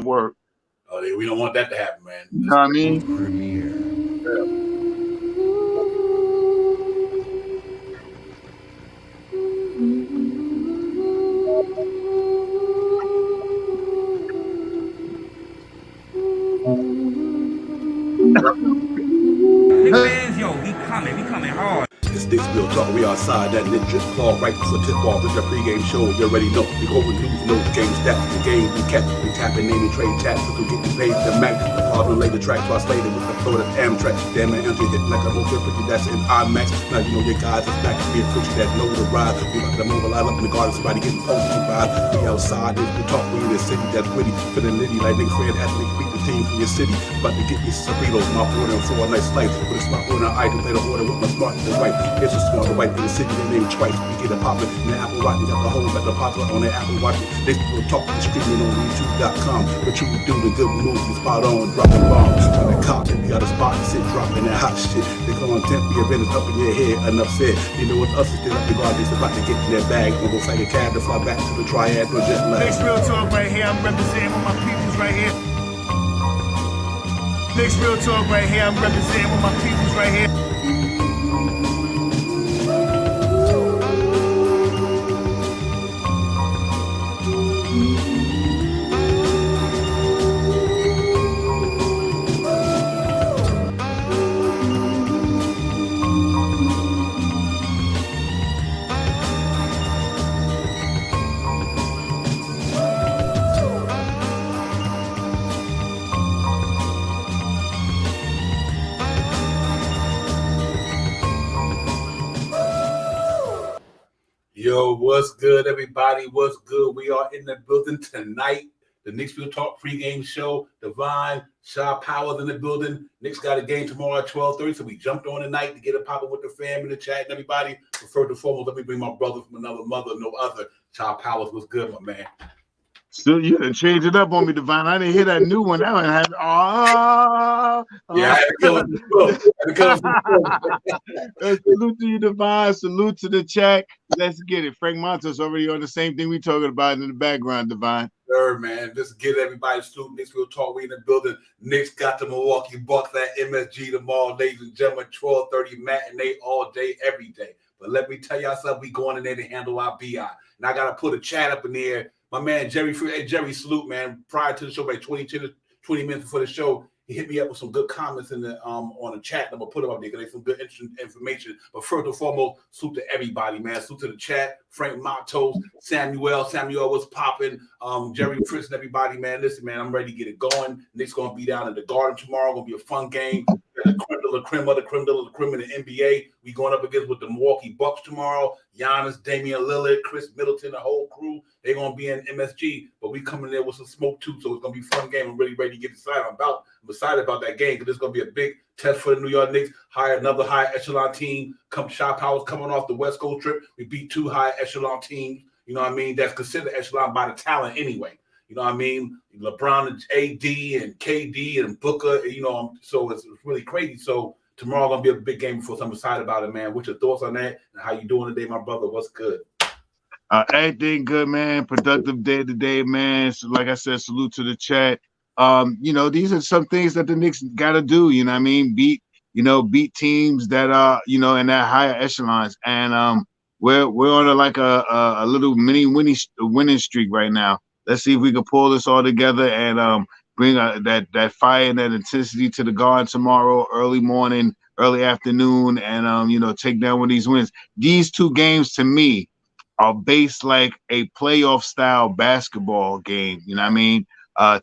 work. Oh, yeah, we don't want that to happen, man. You know what I mean? Premiere. Big fans, yo, we coming hard. It's Knicks Real Talk. We outside that Nick just call right before tip off. It's the pregame show. You already know. We go with news, notes, game stats, the game we kept. We tapping, naming, trade chats. We can get you paid. The Mac, the partner, labor track. So I slayed it with the Florida Amtrak. Damn it, Andrew hit like a motor pretty. That's in IMAX. Now you know your guys is back. We approach that low to ride. We about to mobilize up in the garden. Somebody getting posted to ride. We outside. We talk. We in the city that's witty. Feeling litty like nigga Fred Athlete. Beat the team from your city. About to get me Cerritos. My order for a nice life. With a smart order, I can play the order with my smart to the right. It's a smart right in the city, they name twice. We get a poppin' in the Apple Watch. We got the whole like the popular on the Apple Watch. They will talk and streaming on YouTube.com. But you do the good moves, spot on, dropping bombs. On the cop, we got a spot to sit, dropping that hot shit. They go on temp, your business up in your head, enough said. You know what us is still up the guard, they about to get in their bag. And go like a cab to fly back to the triad for jet lag. Knicks Real Talk right here, I'm representing with my peoples right here. Knicks Real Talk right here, I'm representing with my peoples right here. Yo, what's good, everybody? What's good? We are in the building tonight. The Knicks Real Talk pregame show. Divine, Shaw Powers in the building. Knicks got a game tomorrow at 12:30, so we jumped on tonight to get it popping with the fam in the chat and everybody. But first and foremost, let me bring my brother from another mother, no other. Shaw Powers, what's good, my man? So you done changed it up on me, Divine. I didn't hear that new one. That one had Yeah, I had to go. Salute to you, Divine. Salute to the chat. Let's get it. Frank Montes already on the same thing we talking about in the background, Divine. Sure, man. Just get everybody salute. Knicks Real Talk. We in the building. Knicks got the Milwaukee Bucks at MSG tomorrow, ladies and gentlemen. 12:30 matinee all day, every day. But let me tell y'all something. We going in there to handle our BI. And I got to put a chat up in there. My man, Jerry, salute, man. Prior to the show, like 20 minutes before the show, he hit me up with some good comments in the on the chat. I'm going to put them up there because there's some good interesting information. But first and foremost, salute to everybody, man. Salute to the chat. Frank Matos, Samuel was popping. Jerry Fritz and everybody, man. Listen, man, I'm ready to get it going. Knicks going to be down in the Garden tomorrow. Going to be a fun game. The creme de la creme in the NBA. We going up against with the Milwaukee Bucks tomorrow. Giannis, Damian Lillard, Chris Middleton, the whole crew. They're going to be in MSG, but we coming there with some smoke too, so it's going to be a fun game. I'm really ready to get excited. I'm excited about that game because it's going to be a big test for the New York Knicks. Another high echelon team. Shaw Powers coming off the West Coast trip. We beat two high echelon teams. You know what I mean? That's considered echelon by the talent anyway. You know what I mean? LeBron and AD and KD and Booker, you know, so it's really crazy. So tomorrow going to be a big game for us. I'm excited about it, man. What's your thoughts on that? And how you doing today, my brother? What's good? Everything good, man. Productive day today, man. So like I said, salute to the chat. You know, these are some things that the Knicks got to do. You know what I mean? Beat teams that are, you know, in that higher echelons. And we're on a little mini winning streak right now. Let's see if we can pull this all together and bring that fire and that intensity to the Garden tomorrow, early morning, early afternoon, and you know, take down one of these wins. These two games to me are based like a playoff style basketball game. You know what I mean?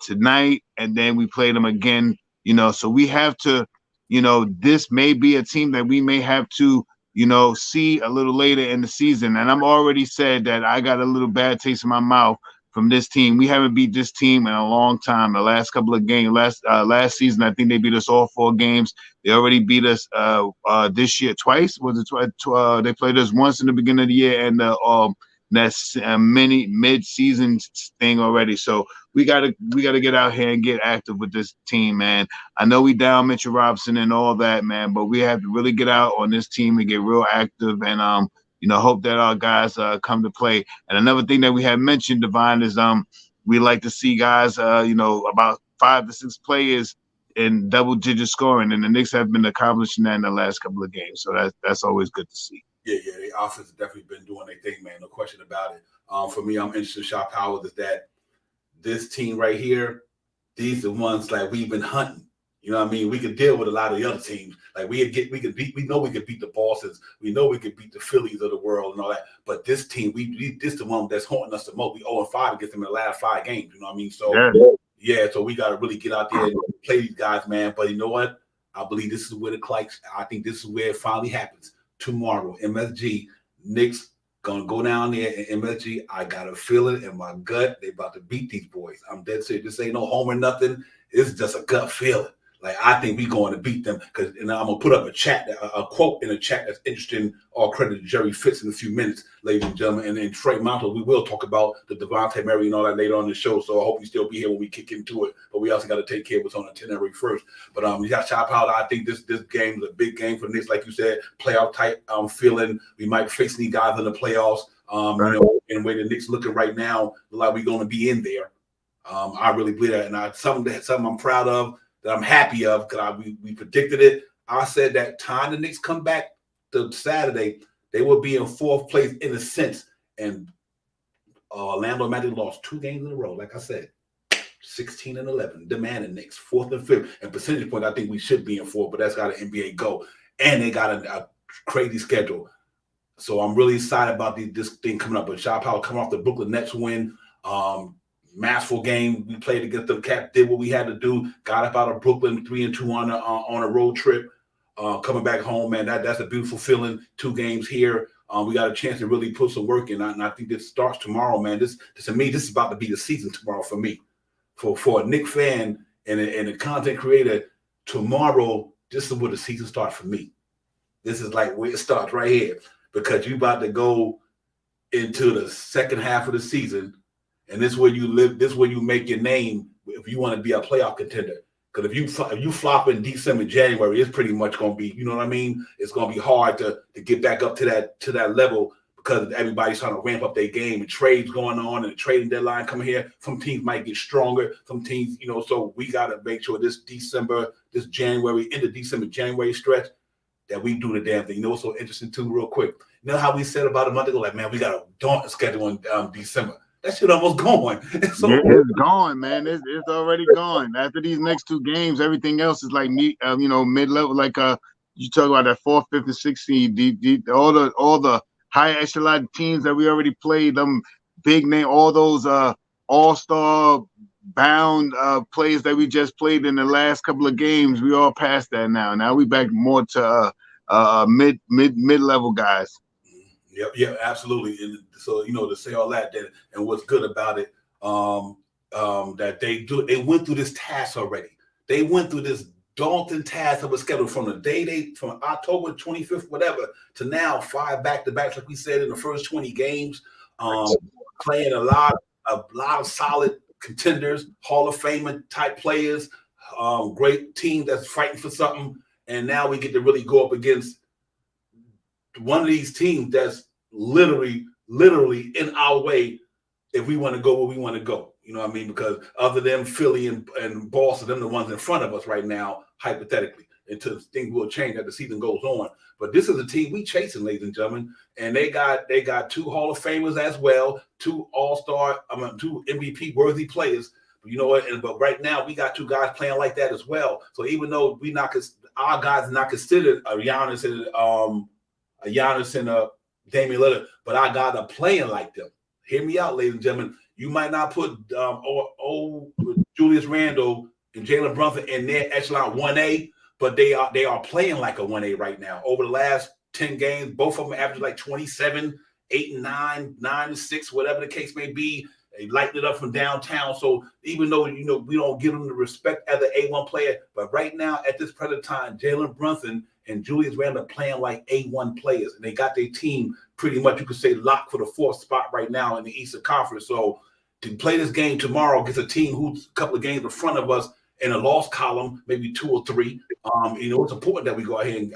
Tonight, and then we play them again. You know, so we have to, you know, this may be a team that we may have to, you know, see a little later in the season. And I'm already said that I got a little bad taste in my mouth from this team. We haven't beat this team in a long time. The last couple of games, last season, I think they beat us all 4 games. They already beat us this year twice. Was it twice? They played us once in the beginning of the year, and that's a mid-season thing already. So we gotta get out here and get active with this team, man. I know we down Mitchell Robinson and all that, man, but we have to really get out on this team and get real active and you know, hope that our guys come to play. And another thing that we have mentioned, Divine, is we like to see guys, about 5 to 6 players in double-digit scoring, and the Knicks have been accomplishing that in the last couple of games. So that's always good to see. Yeah, the offense has definitely been doing their thing, man. No question about it. For me, I'm interested in Shot Powers is that this team right here, these are the ones like we've been hunting. You know what I mean? We could deal with a lot of the other teams. Like we know we could beat the Bostons. We know we could beat the Phillies of the world and all that. But this team, this the one that's haunting us the most. We 0-5 against them in the last 5 games. You know what I mean? So yeah, so we got to really get out there and play these guys, man. But you know what? I believe this is where the clicks. I think this is where it finally happens tomorrow. MSG, Knicks gonna go down there in MSG. I got a feeling in my gut they about to beat these boys. I'm dead serious. This ain't no home or nothing. It's just a gut feeling. Like I think we're going to beat them and I'm gonna put up a quote in a chat that's interesting. All credit to Jerry Fitz in a few minutes, ladies and gentlemen. And then Trey Montel, we will talk about the Devontae Murray and all that later on in the show. So I hope you still be here when we kick into it. But we also got to take care of what's on the itinerary first. But we got Shot Powder. I think this game is a big game for the Knicks, like you said, playoff type. I'm feeling we might face these guys in the playoffs. Right. In the way the Knicks looking right now, like we're going to be in there. I really believe that, and something I'm proud of. That I'm happy of because we predicted it. I said that time the Knicks come back to Saturday, they will be in 4th place in a sense. And Orlando Magic lost 2 games in a row. Like I said, 16-11, demanding Knicks 4th and 5th. And percentage point, I think we should be in 4th, but that's got an NBA go. And they got a crazy schedule. So I'm really excited about this thing coming up. But Shot Powell coming off the Brooklyn Nets win. Masterful game. We played against them. Cat did what we had to do. Got up out of Brooklyn 3-2 on a road trip. Coming back home, man, that's a beautiful feeling. 2 games here. We got a chance to really put some work in, and I think this starts tomorrow, man. This to me, this is about to be the season tomorrow for me, for a Knicks fan and a content creator. Tomorrow, this is where the season starts for me. This is like where it starts right here because you about to go into the second half of the season. And this is where you live. This is where you make your name if you want to be a playoff contender. Because if you flop in December, January, it's pretty much going to be, you know what I mean? It's going to be hard to get back up to that level because everybody's trying to ramp up their game and trades going on and the trading deadline coming here. Some teams might get stronger. Some teams, so we got to make sure this January, end of December, January stretch that we do the damn thing. You know what's so interesting too, real quick? You know how we said about a month ago, like, man, we got a daunting schedule in December. That shit almost gone. So, it's gone, man. It's already gone. After these next 2 games, everything else is like mid-level. Like you talk about that 4th, 5th, and 6th seed. All the high echelon teams that we already played. Them big name, all those all-star bound players that we just played in the last couple of games. We all past that now. Now we back more to mid-level guys. Yeah, absolutely. And so, to say all that, and what's good about it, that they went through this task already. They went through this daunting task that was scheduled from from October 25th, whatever, to now 5 back-to-backs, like we said, in the first 20 games, playing a lot of solid contenders, Hall of Fame type players, great team that's fighting for something. And now we get to really go up against one of these teams that's literally in our way if we want to go where we want to go. You know what I mean? Because other than Philly and Boston, them the ones in front of us right now, hypothetically, until things will change as the season goes on. But this is a team we chasing, ladies and gentlemen. And they got 2 Hall of Famers as well, 2 all-star, 2 MVP worthy players. But you know what? But right now we got 2 guys playing like that as well. So even though our guys are not considered a Giannis and Damian Lillard, but our guys are playing like them. Hear me out, ladies and gentlemen. You might not put Julius Randle and Jalen Brunson in their echelon 1A, but they are playing like a 1A right now. Over the last 10 games, both of them average like 27, 8 and 9, 9 and 6, whatever the case may be. They lighten it up from downtown. So even though, we don't give them the respect as an A1 player, but right now at this present time, Jalen Brunson and Julius Randle are playing like A1 players. And they got their team pretty much, you could say, locked for the 4th spot right now in the Eastern Conference. So to play this game tomorrow against a team who's a couple of games in front of us in a loss column, maybe 2 or 3, it's important that we go ahead and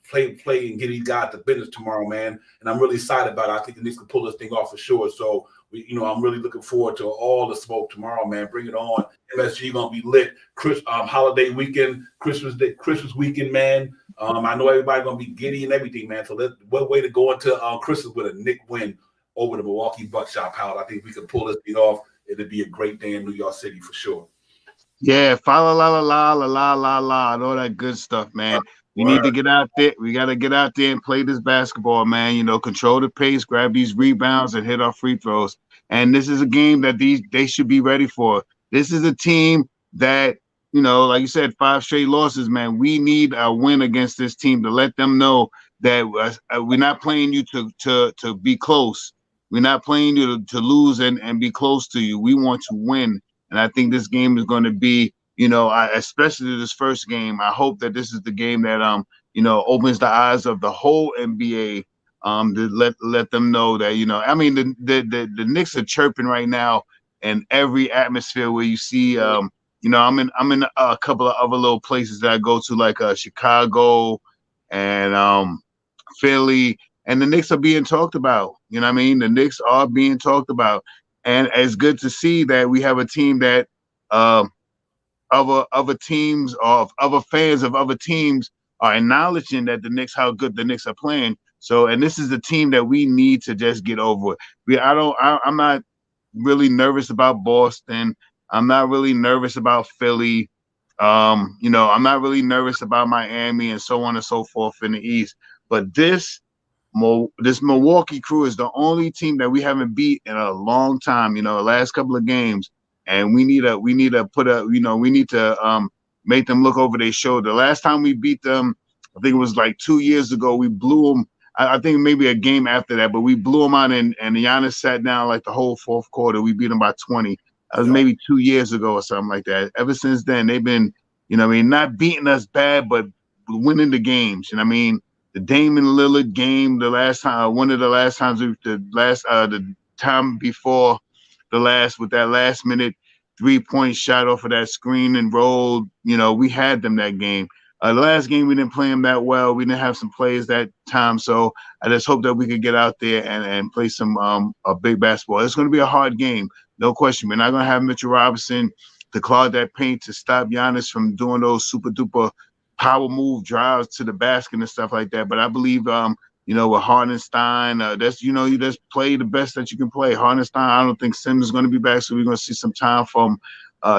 play and get these guys to business tomorrow, man. And I'm really excited about it. I think the Knicks can pull this thing off for sure. So I'm really looking forward to all the smoke tomorrow, man. Bring it on. MSG gonna be lit. Holiday weekend, Christmas weekend, man. I know everybody gonna be giddy and everything, man. So what way to go into Christmas with a Knicks win over the Milwaukee Bucks, Shop Howard. I think we can pull this thing off. It'll be a great day in New York City for sure. Yeah, fa la la la la la la la and all that good stuff, man. We need to get out there. We got to get out there and play this basketball, man. Control the pace, grab these rebounds, and hit our free throws. And this is a game that they should be ready for. This is a team that, like you said, 5 straight losses, man. We need a win against this team to let them know that we're not playing you to be close. We're not playing you to lose and be close to you. We want to win. And I think this game is going to be, especially this first game. I hope that this is the game that opens the eyes of the whole NBA. To let them know that the Knicks are chirping right now in every atmosphere where you see. I'm in a couple of other little places that I go to, like Chicago and Philly, and the Knicks are being talked about. You know what I mean? The Knicks are being talked about. And it's good to see that we have a team that other teams or other fans of other teams are acknowledging that how good the Knicks are playing. So, and this is the team that we need to just get over. I'm not really nervous about Boston. I'm not really nervous about Philly. I'm not really nervous about Miami and so on and so forth in the East. But this Milwaukee Crew is the only team that we haven't beat in a long time, the last couple of games. And we need to make them look over their shoulder. The last time we beat them, I think it was like 2 years ago. We blew them. I think maybe a game after that, but we blew them out and Giannis sat down like the whole fourth quarter. We beat them by 20. That was maybe 2 years ago or something like that. Ever since then, they've been, not beating us bad, but winning the games. The Damian Lillard game, one of the last times, the time before the last, with that last minute 3-point shot off of that screen and rolled, we had them that game. The last game, we didn't play them that well. We didn't have some players that time. So I just hope that we could get out there and play some a big basketball. It's going to be a hard game, no question. We're not going to have Mitchell Robinson to clog that paint to stop Giannis from doing those super duper power move drives to the basket and stuff like that. But I believe, with Hardenstein, you just play the best that you can play. Hardenstein, I don't think Sims is going to be back, so we're going to see some time from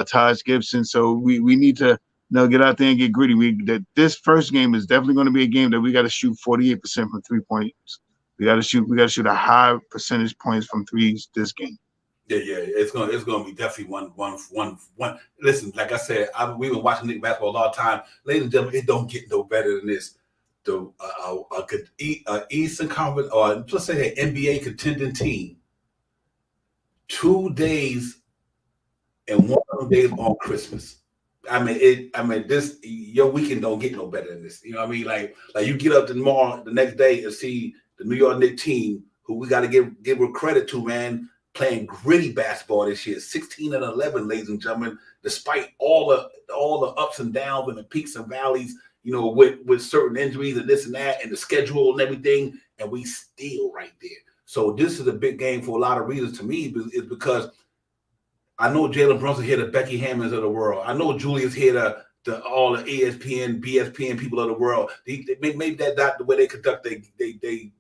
Taj Gibson. So we need to get out there and get gritty. This first game is definitely going to be a game that we got to shoot 48% from 3 points. We got to shoot a high percentage points from threes this game. Yeah, it's gonna be definitely one. Listen, like I said, we've been watching Knicks basketball a lot of time. Ladies and gentlemen, it don't get no better than this. The Eastern Conference, or let's say an NBA contending team, 2 days and 1 of them days on Christmas. This your weekend don't get no better than this. You know what I mean? Like you get up tomorrow, the next day, and see the New York Knicks team, who we got to give credit to, man. Playing gritty basketball this year, 16-11, ladies and gentlemen, despite all the ups and downs and the peaks and valleys, with certain injuries and this and that and the schedule and everything, and we still right there. So this is a big game for a lot of reasons to me, is because I know Jalen Brunson here, the Becky Hammonds of the world. I know Julius here, the all the ESPN, BSPN people of the world. Maybe that's not the way they conduct they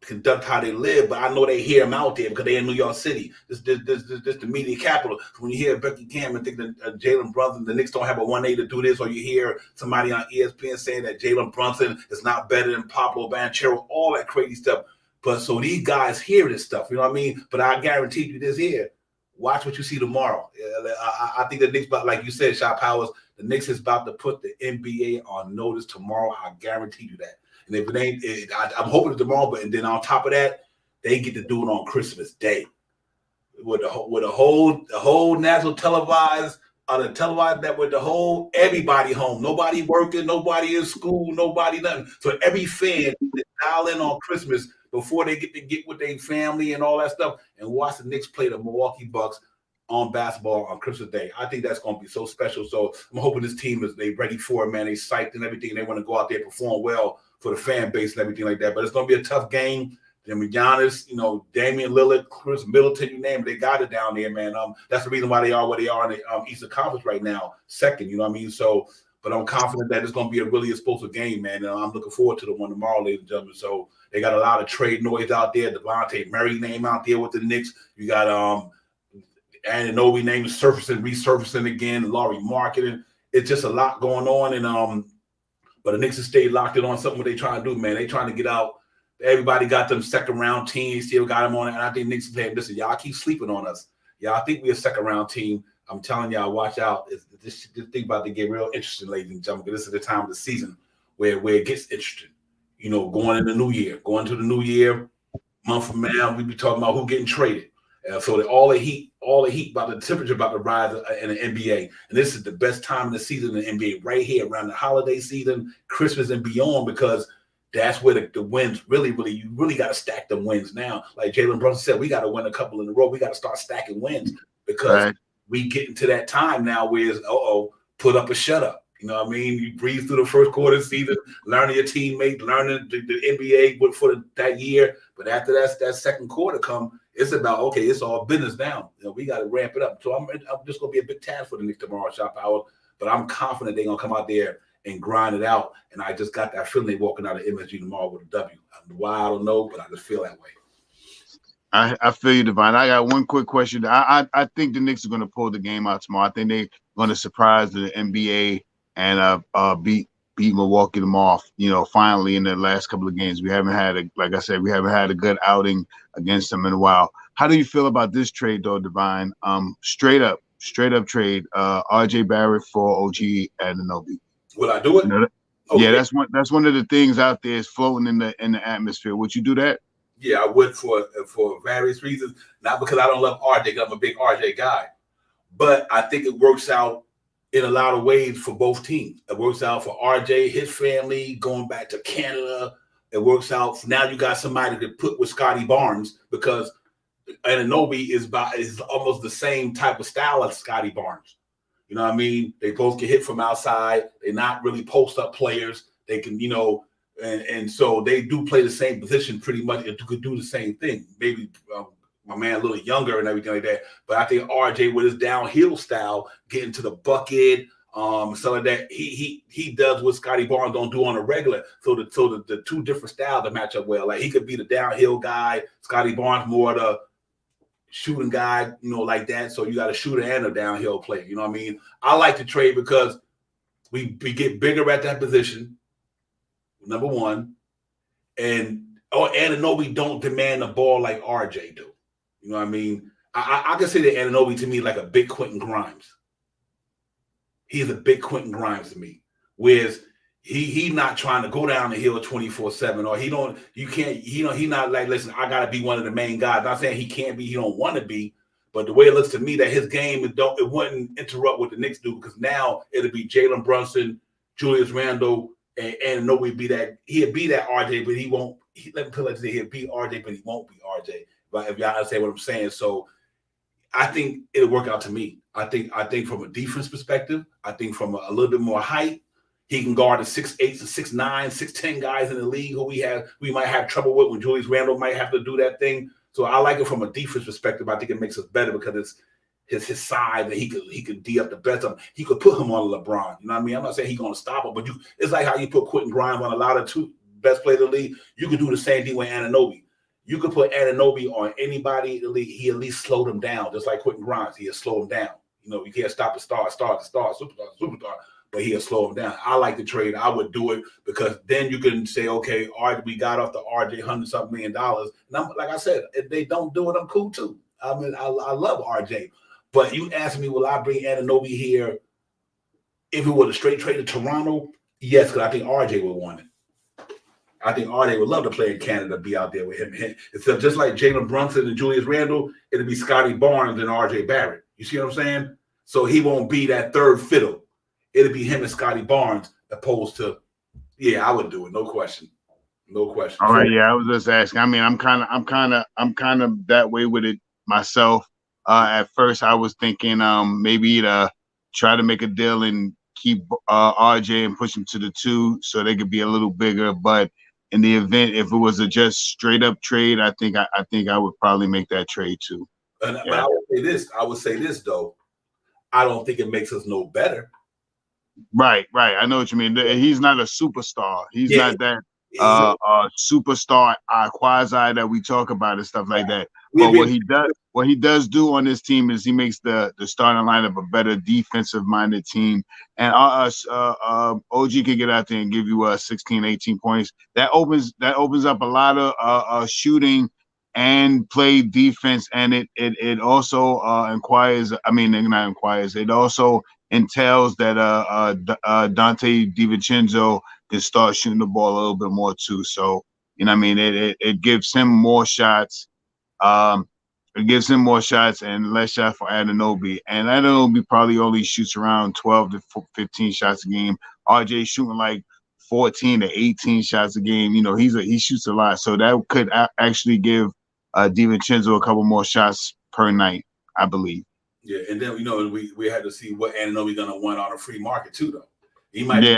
conduct how they live, but I know they hear them out there because they're in New York City. This the media capital. When you hear Becky Hammond think that Jalen Brunson, the Knicks don't have a 1A to do this, or you hear somebody on ESPN saying that Jalen Brunson is not better than Pablo Banchero, all that crazy stuff. But so these guys hear this stuff, you know what I mean? But I guarantee you this here. Watch what you see tomorrow. I think the Knicks, like you said, Shop Powers, the Knicks is about to put the NBA on notice tomorrow. I guarantee you that. And if it ain't, I'm hoping it's tomorrow. But and then on top of that, they get to do it on Christmas Day with the whole national televised on a televised network. The whole everybody home, nobody working, nobody in school, nobody nothing. So every fan dial in on Christmas before they get with their family and all that stuff and watch the Knicks play the Milwaukee Bucks on basketball on Christmas Day. I think that's going to be so special. So I'm hoping this team they ready for it, man. They psyched and everything. They want to go out there and perform well for the fan base and everything like that. But it's going to be a tough game. I mean, Giannis, Damian Lillard, Chris Middleton, you name it, they got it down there, man. That's the reason why they are where they are in the Eastern Conference right now, second. You know what I mean? So, but I'm confident that it's going to be a really explosive game, man. And I'm looking forward to the one tomorrow, ladies and gentlemen. So they got a lot of trade noise out there. Devontae Murray name out there with the Knicks. You got Anunoby name is resurfacing again. Laurie marketing. It's just a lot going on, and but the Knicks have stayed locked in on something what they trying to do, man. They trying to get out. Everybody got them second round teams, still got them on it. And I think Knicks is saying, listen, y'all keep sleeping on us. Y'all think we're a second round team. I'm telling y'all, watch out. This thing about to get real interesting, ladies and gentlemen. This is the time of the season where it gets interesting. Going into the new year. Going to the new year, month from now, we be talking about who getting traded. So that all the heat about the temperature about to rise in the NBA. And this is the best time of the season in the NBA, right here around the holiday season, Christmas and beyond, because that's where the wins you really got to stack them wins now. Like Jalen Brunson said, we got to win a couple in a row. We got to start stacking wins because we get into that time now where it's, put up or shut up. You know what I mean? You breathe through the first quarter of the season, learning your teammates, learning the NBA for that year. But after that second quarter come, it's about, okay, it's all business now. We got to ramp it up. So I'm just going to be a big task for the Knicks tomorrow, Shop Hour. But I'm confident they're going to come out there and grind it out. And I just got that feeling they walking out of MSG tomorrow with a W. Why, I don't know, but I just feel that way. I feel you, Divine. I got one quick question. I think the Knicks are going to pull the game out tomorrow. I think they're going to surprise the NBA and beat Milwaukee tomorrow. Finally in the last couple of games, we haven't had a good outing against them in a while. How do you feel about this trade, though, Divine? Straight up trade. RJ Barrett for OG Anunoby. Will I do it? Okay. Yeah, that's one of the things out there is floating in the atmosphere. Would you do that? Yeah, I would for various reasons. Not because I don't love RJ, because I'm a big RJ guy, but I think it works out in a lot of ways for both teams. It works out for RJ, his family, going back to Canada. It works out for now. You got somebody to put with Scotty Barnes because Anunoby is almost the same type of style as Scotty Barnes. You know what I mean? They both get hit from outside. They're not really post-up players. They can, and so they do play the same position pretty much. It could do the same thing. Maybe my man a little younger and everything like that. But I think RJ with his downhill style, getting to the bucket, some of that he does what Scotty Barnes don't do on a regular. So the two different styles that match up well. Like he could be the downhill guy. Scotty Barnes more the shooting guy, like that. So you got a shooter and a downhill player. You know what I mean? I like to trade because we get bigger at that position, number one. And Anunoby don't demand the ball like RJ do. You know what I mean? I consider Anunoby to me like a big Quentin Grimes. He's a big Quentin Grimes to me. Whereas he not trying to go down the hill 24/7, or he not like, listen, I gotta be one of the main guys. Not saying he can't be, he don't want to be, but the way it looks to me that his game it wouldn't interrupt what the Knicks do, because now it'll be Jalen Brunson, Julius Randle, and Anunoby he'll be that RJ, but he won't. Let me put it, he'll be RJ, but he won't be RJ. But if y'all understand what I'm saying, so I think it'll work out to me. I think from a defense perspective, I think from a little bit more height, he can guard the 6'8", 6'9", 6'10" guys in the league who we might have trouble with when Julius Randle might have to do that thing. So I like it from a defense perspective. I think it makes us better because it's his side that he could D up the best of him. He could put him on LeBron. You know what I mean? I'm not saying he's going to stop him, but it's like how you put Quentin Grimes on a lot of two best players in the league. You can do the same thing with Anunoby. You could put Anunoby on anybody in the league. He at least slowed him down, just like Quentin Grimes. He'll slow him down. You can't stop a star, superstar, but he'll slow him down. I like the trade. I would do it because then you can say, okay, we got off the RJ $100-something million. And like I said, if they don't do it, I'm cool too. I mean, I love RJ. But you ask me, will I bring Anunoby here if it were a straight trade to Toronto? Yes, because I think RJ would want it. I think RJ would love to play in Canada, be out there with him. Except just like Jalen Brunson and Julius Randle, it'll be Scotty Barnes and RJ Barrett. You see what I'm saying? So he won't be that third fiddle. It'll be him and Scotty Barnes opposed to, I would do it. No question. No question. All right. Yeah, I was just asking. I mean, I'm kind of that way with it myself. At first I was thinking maybe to try to make a deal and keep RJ and push him to the 2 so they could be a little bigger. But in the event if it was a just straight up trade, I think I would probably make that trade too. But I would say this though. I don't think it makes us no better. Right. I know what you mean. He's not a superstar. He's not that superstar quasi that we talk about and stuff like that. But what he does do on this team is he makes the starting lineup a better defensive minded team. And OG can get out there and give you 16, 18 points. That opens up a lot of shooting and play defense, and it also it also entails that Dante DiVincenzo can start shooting the ball a little bit more too. So it gives him more shots. It gives him more shots and less shot for Anunoby. And Anunoby probably only shoots around 12 to 15 shots a game. RJ shooting like 14 to 18 shots a game. He shoots a lot, so that could actually give DiVincenzo a couple more shots per night, I believe. Yeah, and then we had to see what Anunoby gonna want on a free market too, though. He might be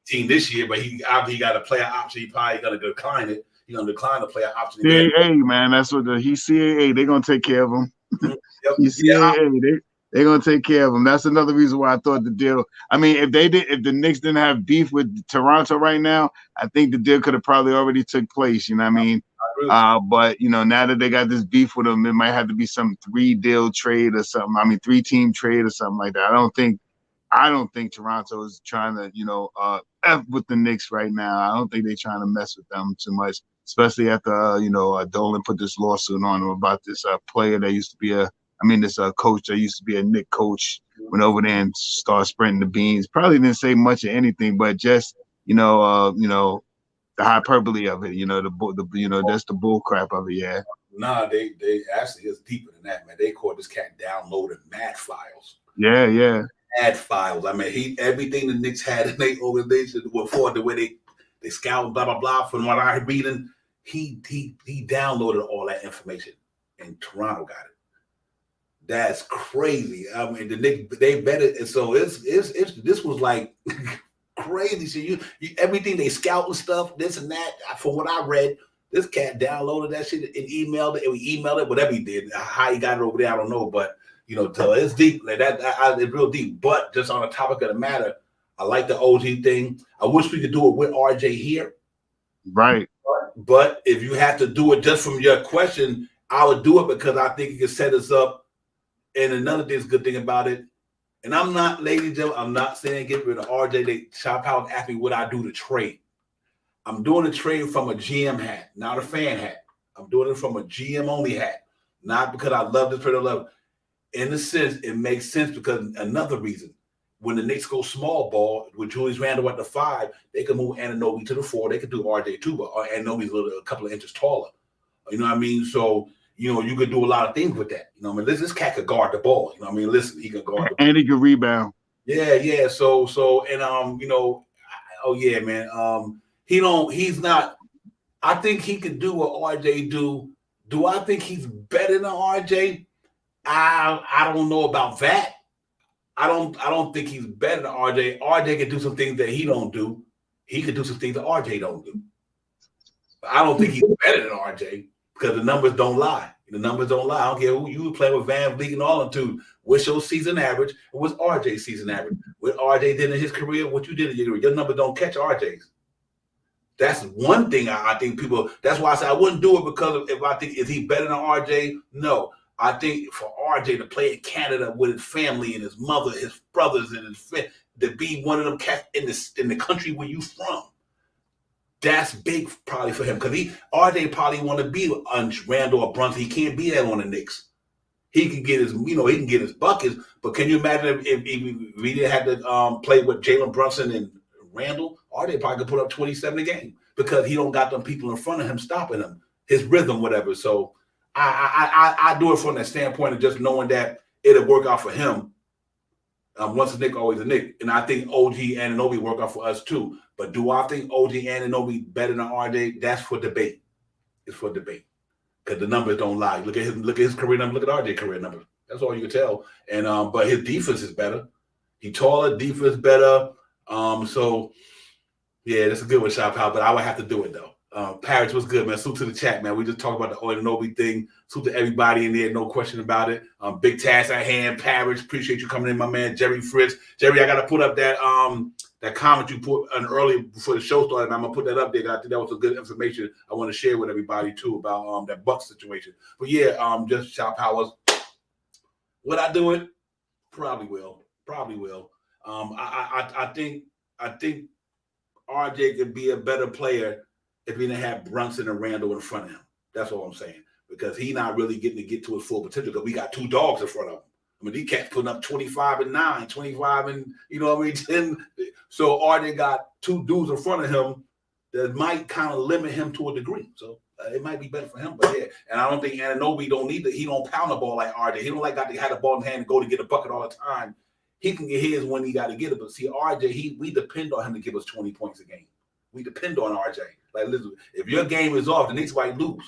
18 this year, but he obviously got a player option. He probably gonna decline it. He's gonna decline the player option. CAA, man, that's what he's CAA. They're gonna take care of him. Yep. He's CAA. They're gonna take care of him. That's another reason why I thought the deal. I mean, if the Knicks didn't have beef with Toronto right now, I think the deal could have probably already took place. You know what I mean? But now that they got this beef with them, it might have to be some 3-deal trade or something. I mean, 3-team trade or something like that. I don't think Toronto is trying to F with the Knicks right now. I don't think they're trying to mess with them too much, especially after Dolan put this lawsuit on them about this player that used to be this coach that used to be a Knicks coach, went over there and started spreading the beans. Probably didn't say much of anything, but just the hyperbole of it, that's the bull crap of it, yeah. Nah, they actually it's deeper than that, man. They caught this cat downloading mad files. Yeah. Mad files. I mean, everything the Knicks had in their organization before the way they scout, blah blah blah. From what I reading, he downloaded all that information, and Toronto got it. That's crazy. I mean, the Knicks they betted, and so it's this was like crazy. So you everything they scout and stuff, this and that. From what I read, this cat downloaded that shit and emailed it. And we emailed it, whatever he did. How he got it over there, I don't know. But so it's deep. Like that it's real deep. But just on the topic of the matter, I like the OG thing. I wish we could do it with RJ here. Right. But if you have to do it just from your question, I would do it because I think it can set us up. And another good thing about it, and I'm not, ladies and gentlemen, I'm not saying get rid of RJ. They Shop House asked me what I do to trade. I'm doing a trade from a GM hat, not a fan hat. I'm doing it from a GM only hat, not because I love this player. Love it. In a sense, it makes sense because another reason, when the Knicks go small ball with Julius Randle at the 5, they can move Anunoby to the 4. They could do RJ too, but Anunoby's a couple of inches taller. You know what I mean? So you could do a lot of things with that. This cat could guard the ball. Listen, he can guard the ball. And he can rebound. Yeah. So and oh yeah, man. He's not. I think he could do what RJ do. Do I think he's better than RJ? I don't know about that. I don't think he's better than RJ. RJ can do some things that he don't do. He could do some things that RJ don't do. But I don't think he's better than RJ. Because the numbers don't lie. The numbers don't lie. I don't care who you play with, Van Vliet and all of them too. What's your season average? And what's RJ's season average? What RJ did in his career, what you did in your career. Your numbers don't catch RJ's. That's one thing I think people, that's why I said I wouldn't do it because if I think, is he better than RJ? No. I think for RJ to play in Canada with his family and his mother, his brothers, and his friends, to be one of them cats in the country where you from, that's big probably for him because RJ probably want to be on Randall or Brunson. He can't be that on the Knicks. He can get his buckets, but can you imagine if we didn't have to play with Jalen Brunson and Randall? RJ probably could put up 27 a game because he don't got them people in front of him stopping him, his rhythm, whatever. So I do it from that standpoint of just knowing that it'll work out for him. Once a Knick, always a Knick. And I think OG and Anunoby work out for us too. But do I think OG and Anunoby better than RJ? That's for debate. It's for debate. Because the numbers don't lie. Look at his career number, look at RJ's career number. That's all you can tell. And but his defense is better. He taller, defense better. So yeah, that's a good one, Shop House, but I would have to do it though. Parrish, what's good, man? Salute to the chat, man. We just talked about the Anunoby thing. Salute to everybody in there, no question about it. Big task at hand. Parrish, appreciate you coming in, my man. Jerry Fritz. Jerry, I got to put up that that comment you put on earlier before the show started. I'm going to put that up there. I think that was some good information I want to share with everybody, too, about that Bucks situation. But, yeah, just shout Powers. Would I do it? Probably will. I think RJ could be a better player if he didn't have Brunson and Randall in front of him. That's all I'm saying. Because he's not really getting to get to his full potential because we got two dogs in front of him. I mean, these cats putting up 25 and 9, 25 and, you know what I mean, 10. So RJ got two dudes in front of him that might kind of limit him to a degree. So it might be better for him. But, yeah, and I don't think Anunoby he don't pound the ball like RJ. He don't got to have the ball in hand and go to get a bucket all the time. He can get his when he got to get it. But, see, RJ, we depend on him to give us 20 points a game. We depend on RJ. Like, listen, if your game is off, the Knicks might lose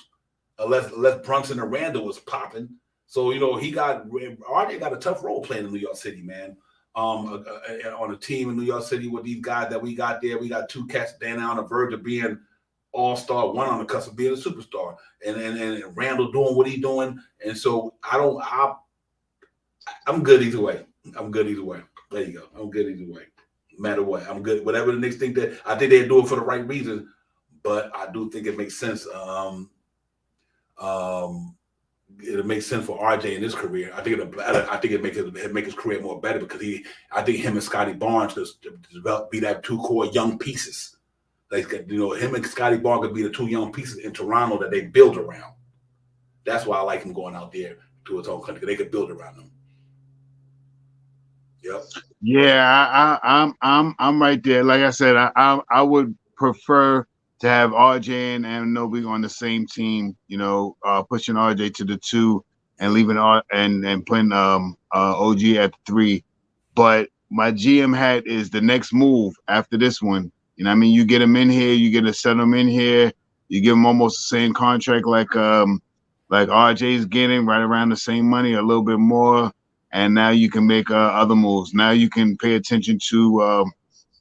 unless Brunson and Randall was popping. So, you know, RJ got a tough role playing in New York City, man. On a team in New York City with these guys that we got there, we got two cats down on the verge of being all-star, one on the cusp of being a superstar, and Randall doing what he's doing. And so I'm good either way. There you go. I'm good either way. No matter what, I'm good. Whatever the Knicks think I think they do it for the right reason, but I do think it makes sense. It'll make sense for RJ in his career. I think it make his career more better because I think him and Scotty Barnes just be that two core young pieces. Like, you know, him and Scotty Barnes could be the two young pieces in Toronto that they build around. That's why I like him going out there to his own country. They could build around him. Yep. Yeah, I'm right there. Like I said, I would prefer to have RJ and Anunoby on the same team. You know, pushing RJ to the 2 and leaving and putting OG at the 3. But my GM hat is the next move after this one. You know what I mean? You get him in here, you get to set him in here, you give him almost the same contract like RJ's getting, right around the same money, a little bit more. And now you can make other moves. Now you can pay attention to,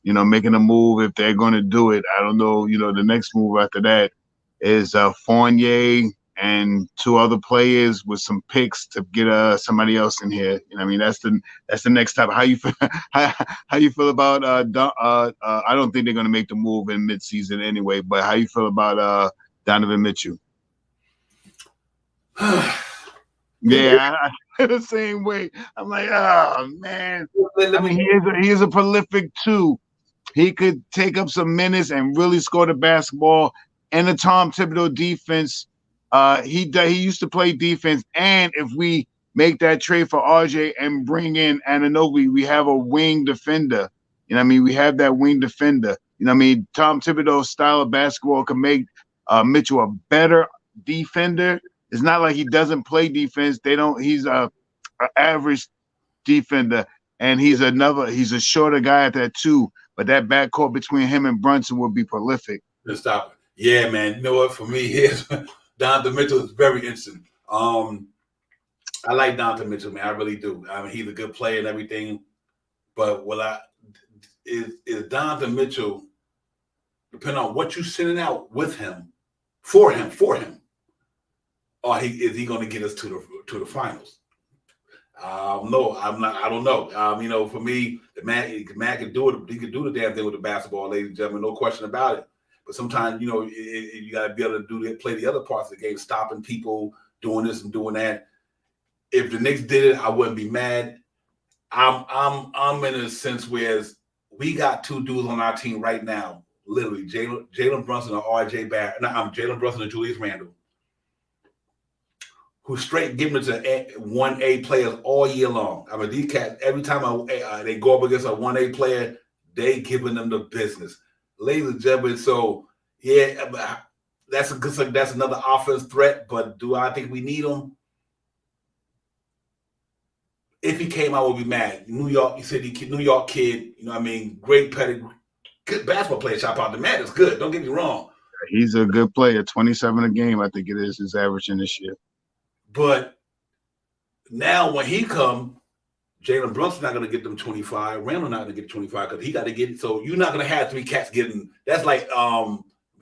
you know, making a move if they're going to do it. I don't know. You know, the next move after that is Fournier and 2 other players with some picks to get somebody else in here. You know, I mean, that's the next step. How you feel? How you feel about? I don't think they're going to make the move in midseason anyway. But how you feel about Donovan Mitchell? Yeah, I feel the same way. I'm like, oh man. I mean, he is a prolific 2. He could take up some minutes and really score the basketball. And the Tom Thibodeau defense, he used to play defense. And if we make that trade for RJ and bring in Anunoby, we have a wing defender. You know what I mean? We have that wing defender. You know what I mean? Tom Thibodeau's style of basketball can make Mitchell a better defender. It's not like he doesn't play defense. He's an average defender, and he's a shorter guy at that 2. But that backcourt between him and Brunson would be prolific. Let's stop it. Yeah, man. You know what? For me, Donovan Mitchell is very interesting. I like Donovan Mitchell, man. I really do. I mean, he's a good player and everything. But is Donovan Mitchell, depending on what you're sending out with him, for him, or is he going to get us to the finals? No, I don't know. You know, for me, the man can do it. He can do the damn thing with the basketball, ladies and gentlemen, no question about it. But sometimes, you know, you got to be able to play the other parts of the game, stopping people, doing this and doing that. If the Knicks did it, I wouldn't be mad. I'm in a sense where we got 2 dudes on our team right now, literally Jalen Brunson and RJ Barrett. I'm Jalen Brunson and Julius Randle, who straight giving it to 1A players all year long. I mean, these cats, every time they go up against a 1A player, they giving them the business. Ladies and gentlemen, so, yeah, that's another offense threat, but do I think we need him? If he came, I would be mad. New York City, New York kid, you know what I mean? Great pedigree, good basketball player, shot out. The man is good, don't get me wrong. He's a good player, 27 a game, I think it is his average in this year. But now when he come, Jalen Brunson's not going to get them 25. Randall not going to get 25 because he got to get it. So you're not going to have 3 cats getting. That's like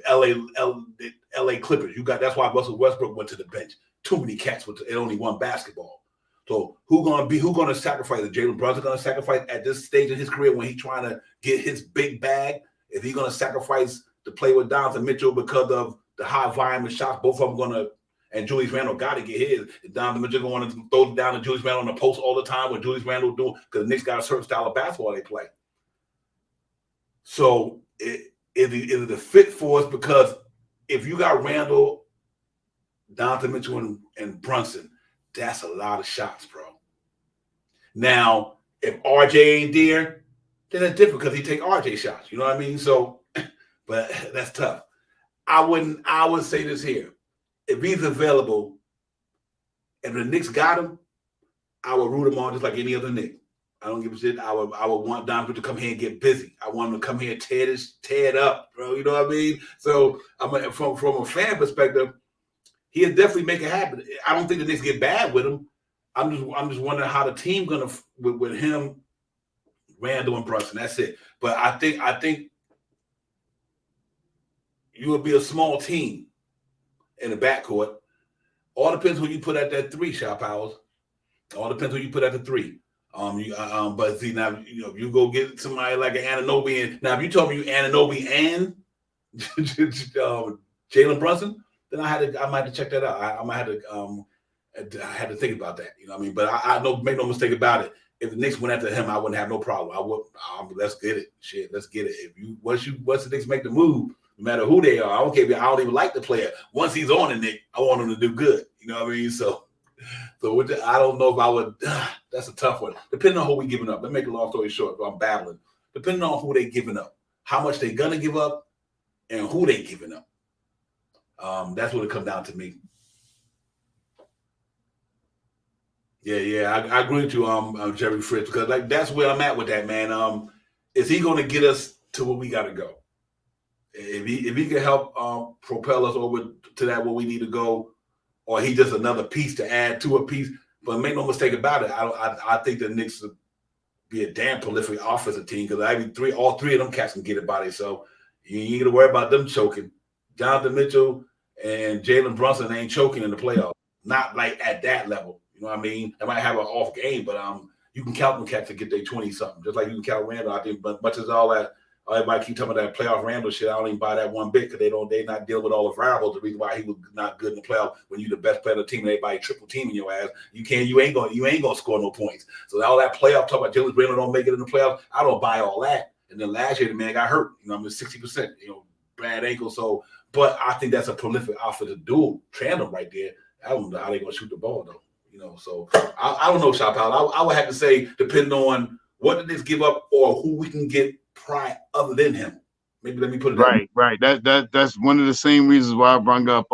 LA Clippers. That's why Russell Westbrook went to the bench. Too many cats with only one basketball. So who gonna sacrifice? Is Jalen Brunson gonna sacrifice at this stage in his career when he's trying to get his big bag? Is he gonna sacrifice to play with Donovan Mitchell because of the high volume of shots? Both of them gonna, and Julius Randle got to get his. Is Donovan Mitchell going to throw it down to Julius Randle on the post all the time? What Julius Randle doing? Because the Knicks got a certain style of basketball they play. So is it a fit for us? Because if you got Randle, Donovan Mitchell, and Brunson, that's a lot of shots, bro. Now, if RJ ain't there, then it's different because he take RJ shots. You know what I mean? So, but that's tough. I would say this here. If he's available, if the Knicks got him, I would root him on just like any other Knick. I don't give a shit. I would want Donovan to come here and get busy. I want him to come here and tear it up, bro. You know what I mean? So from a fan perspective, he'll definitely make it happen. I don't think the Knicks get bad with him. I'm just wondering how the team gonna with him, Randle, and Brunson. That's it. But I think you would be a small team in the backcourt. All depends who you put at that 3, Shot Powers. All depends who you put at the 3. But see now, you go get somebody like an Anunoby, and now if you told me you Anunoby and Jalen Brunson, then I might have to check that out. I might have to I had to think about that. You know what I mean? But I know, make no mistake about it. If the Knicks went after him, I wouldn't have no problem. I would. Let's get it. Shit, let's get it. Once the Knicks make the move, no matter who they are, I don't care. I don't even like the player. Once he's on the Knicks, I want him to do good. You know what I mean? So I don't know if I would. That's a tough one. Depending on who we giving up. Let me make a long story short. I'm babbling. Depending on who they giving up, how much they gonna give up, and who they giving up. That's what it comes down to me. Yeah, I agree with you, Jerry Fritz, because like that's where I'm at with that, man. Is he going to get us to where we got to go? If he can help propel us over to that where we need to go, or he just another piece to add to a piece. But make no mistake about it, I think the Knicks would be a damn prolific offensive team because all three of them cats can get it by themselves. You ain't gonna worry about them choking. Jonathan Mitchell and Jalen Brunson ain't choking in the playoffs, not like at that level. You know what I mean? They might have an off game, but you can count them cats to get their 20-something, just like you can count Randle. I think, but much as all that, everybody keep talking about that playoff Randle shit, I don't even buy that one bit because they not dealing with all the variables. The reason why he was not good in the playoff when you're the best player of the team and everybody triple teaming your ass, you ain't gonna score no points. So all that playoff talk about Julius Randle don't make it in the playoffs, I don't buy all that. And then last year the man got hurt. You know, I mean 60%. Bad ankle. So, but I think that's a prolific offensive duel tandem right there. I don't know how they gonna shoot the ball though. So I don't know, Shop Powell. I would have to say, depending on what did this give up or who we can get other than him. Maybe let me put it right. That's one of the same reasons why I brought up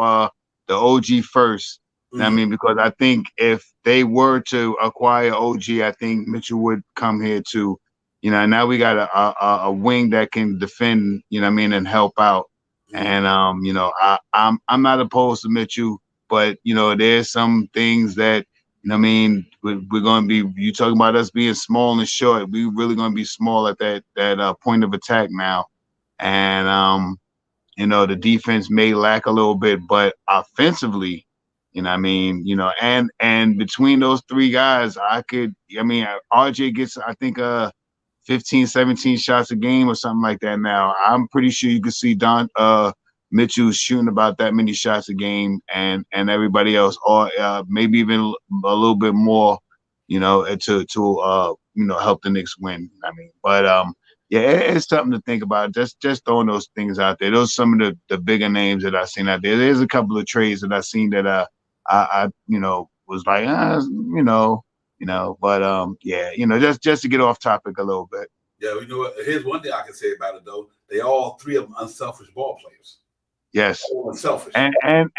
the OG first. Mm-hmm. I mean, because I think if they were to acquire OG, I think Mitchell would come here too. Now we got a wing that can defend. And help out. Mm-hmm. And I'm not opposed to Mitchell. But, there's some things that, we're going to be, you talking about us being small and short. We're really going to be small at that point of attack now. And, the defense may lack a little bit, but offensively, and between those three guys, RJ gets, I think, 15, 17 shots a game or something like that now. I'm pretty sure you can see Mitchell's shooting about that many shots a game, and everybody else, or maybe even a little bit more, to help the Knicks win. It's something to think about. Just throwing those things out there. Those are some of the bigger names that I've seen out there. There's a couple of trades that I've seen that I was like, just to get off topic a little bit. Yeah, here's one thing I can say about it though. They all three of them unselfish ball players. Yes, unselfish. And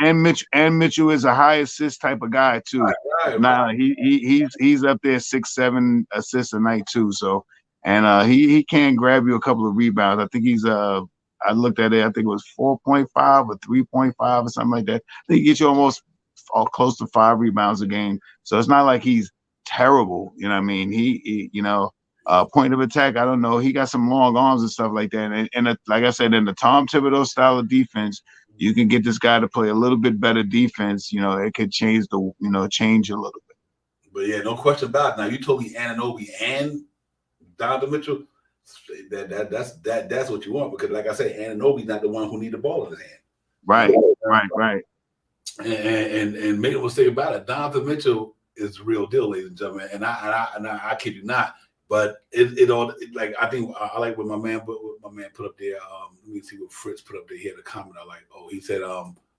Mitchell is a high assist type of guy too. Right. Now he's up there 6-7 assists a night too. So he can grab you a couple of rebounds. I think he's I looked at it. I think it was 4.5 or 3.5 or something like that. I think he gets you almost close to 5 rebounds a game. So it's not like he's terrible. You know what I mean? He Point of attack, I don't know. He got some long arms and stuff like that. And like I said, in the Tom Thibodeau style of defense, you can get this guy to play a little bit better defense. You know, it could change change a little bit. But yeah, no question about it. Now you told me Anunoby and Donovan Mitchell. That's what you want, because like I said, Anunoby's not the one who need the ball in his hand. Right. And make no mistake about it, Donovan Mitchell is the real deal, ladies and gentlemen. And I kid you not. But it all, like, I think I like what my man put up there. Let me see what Fritz put up there. He had a comment I like. Oh, he said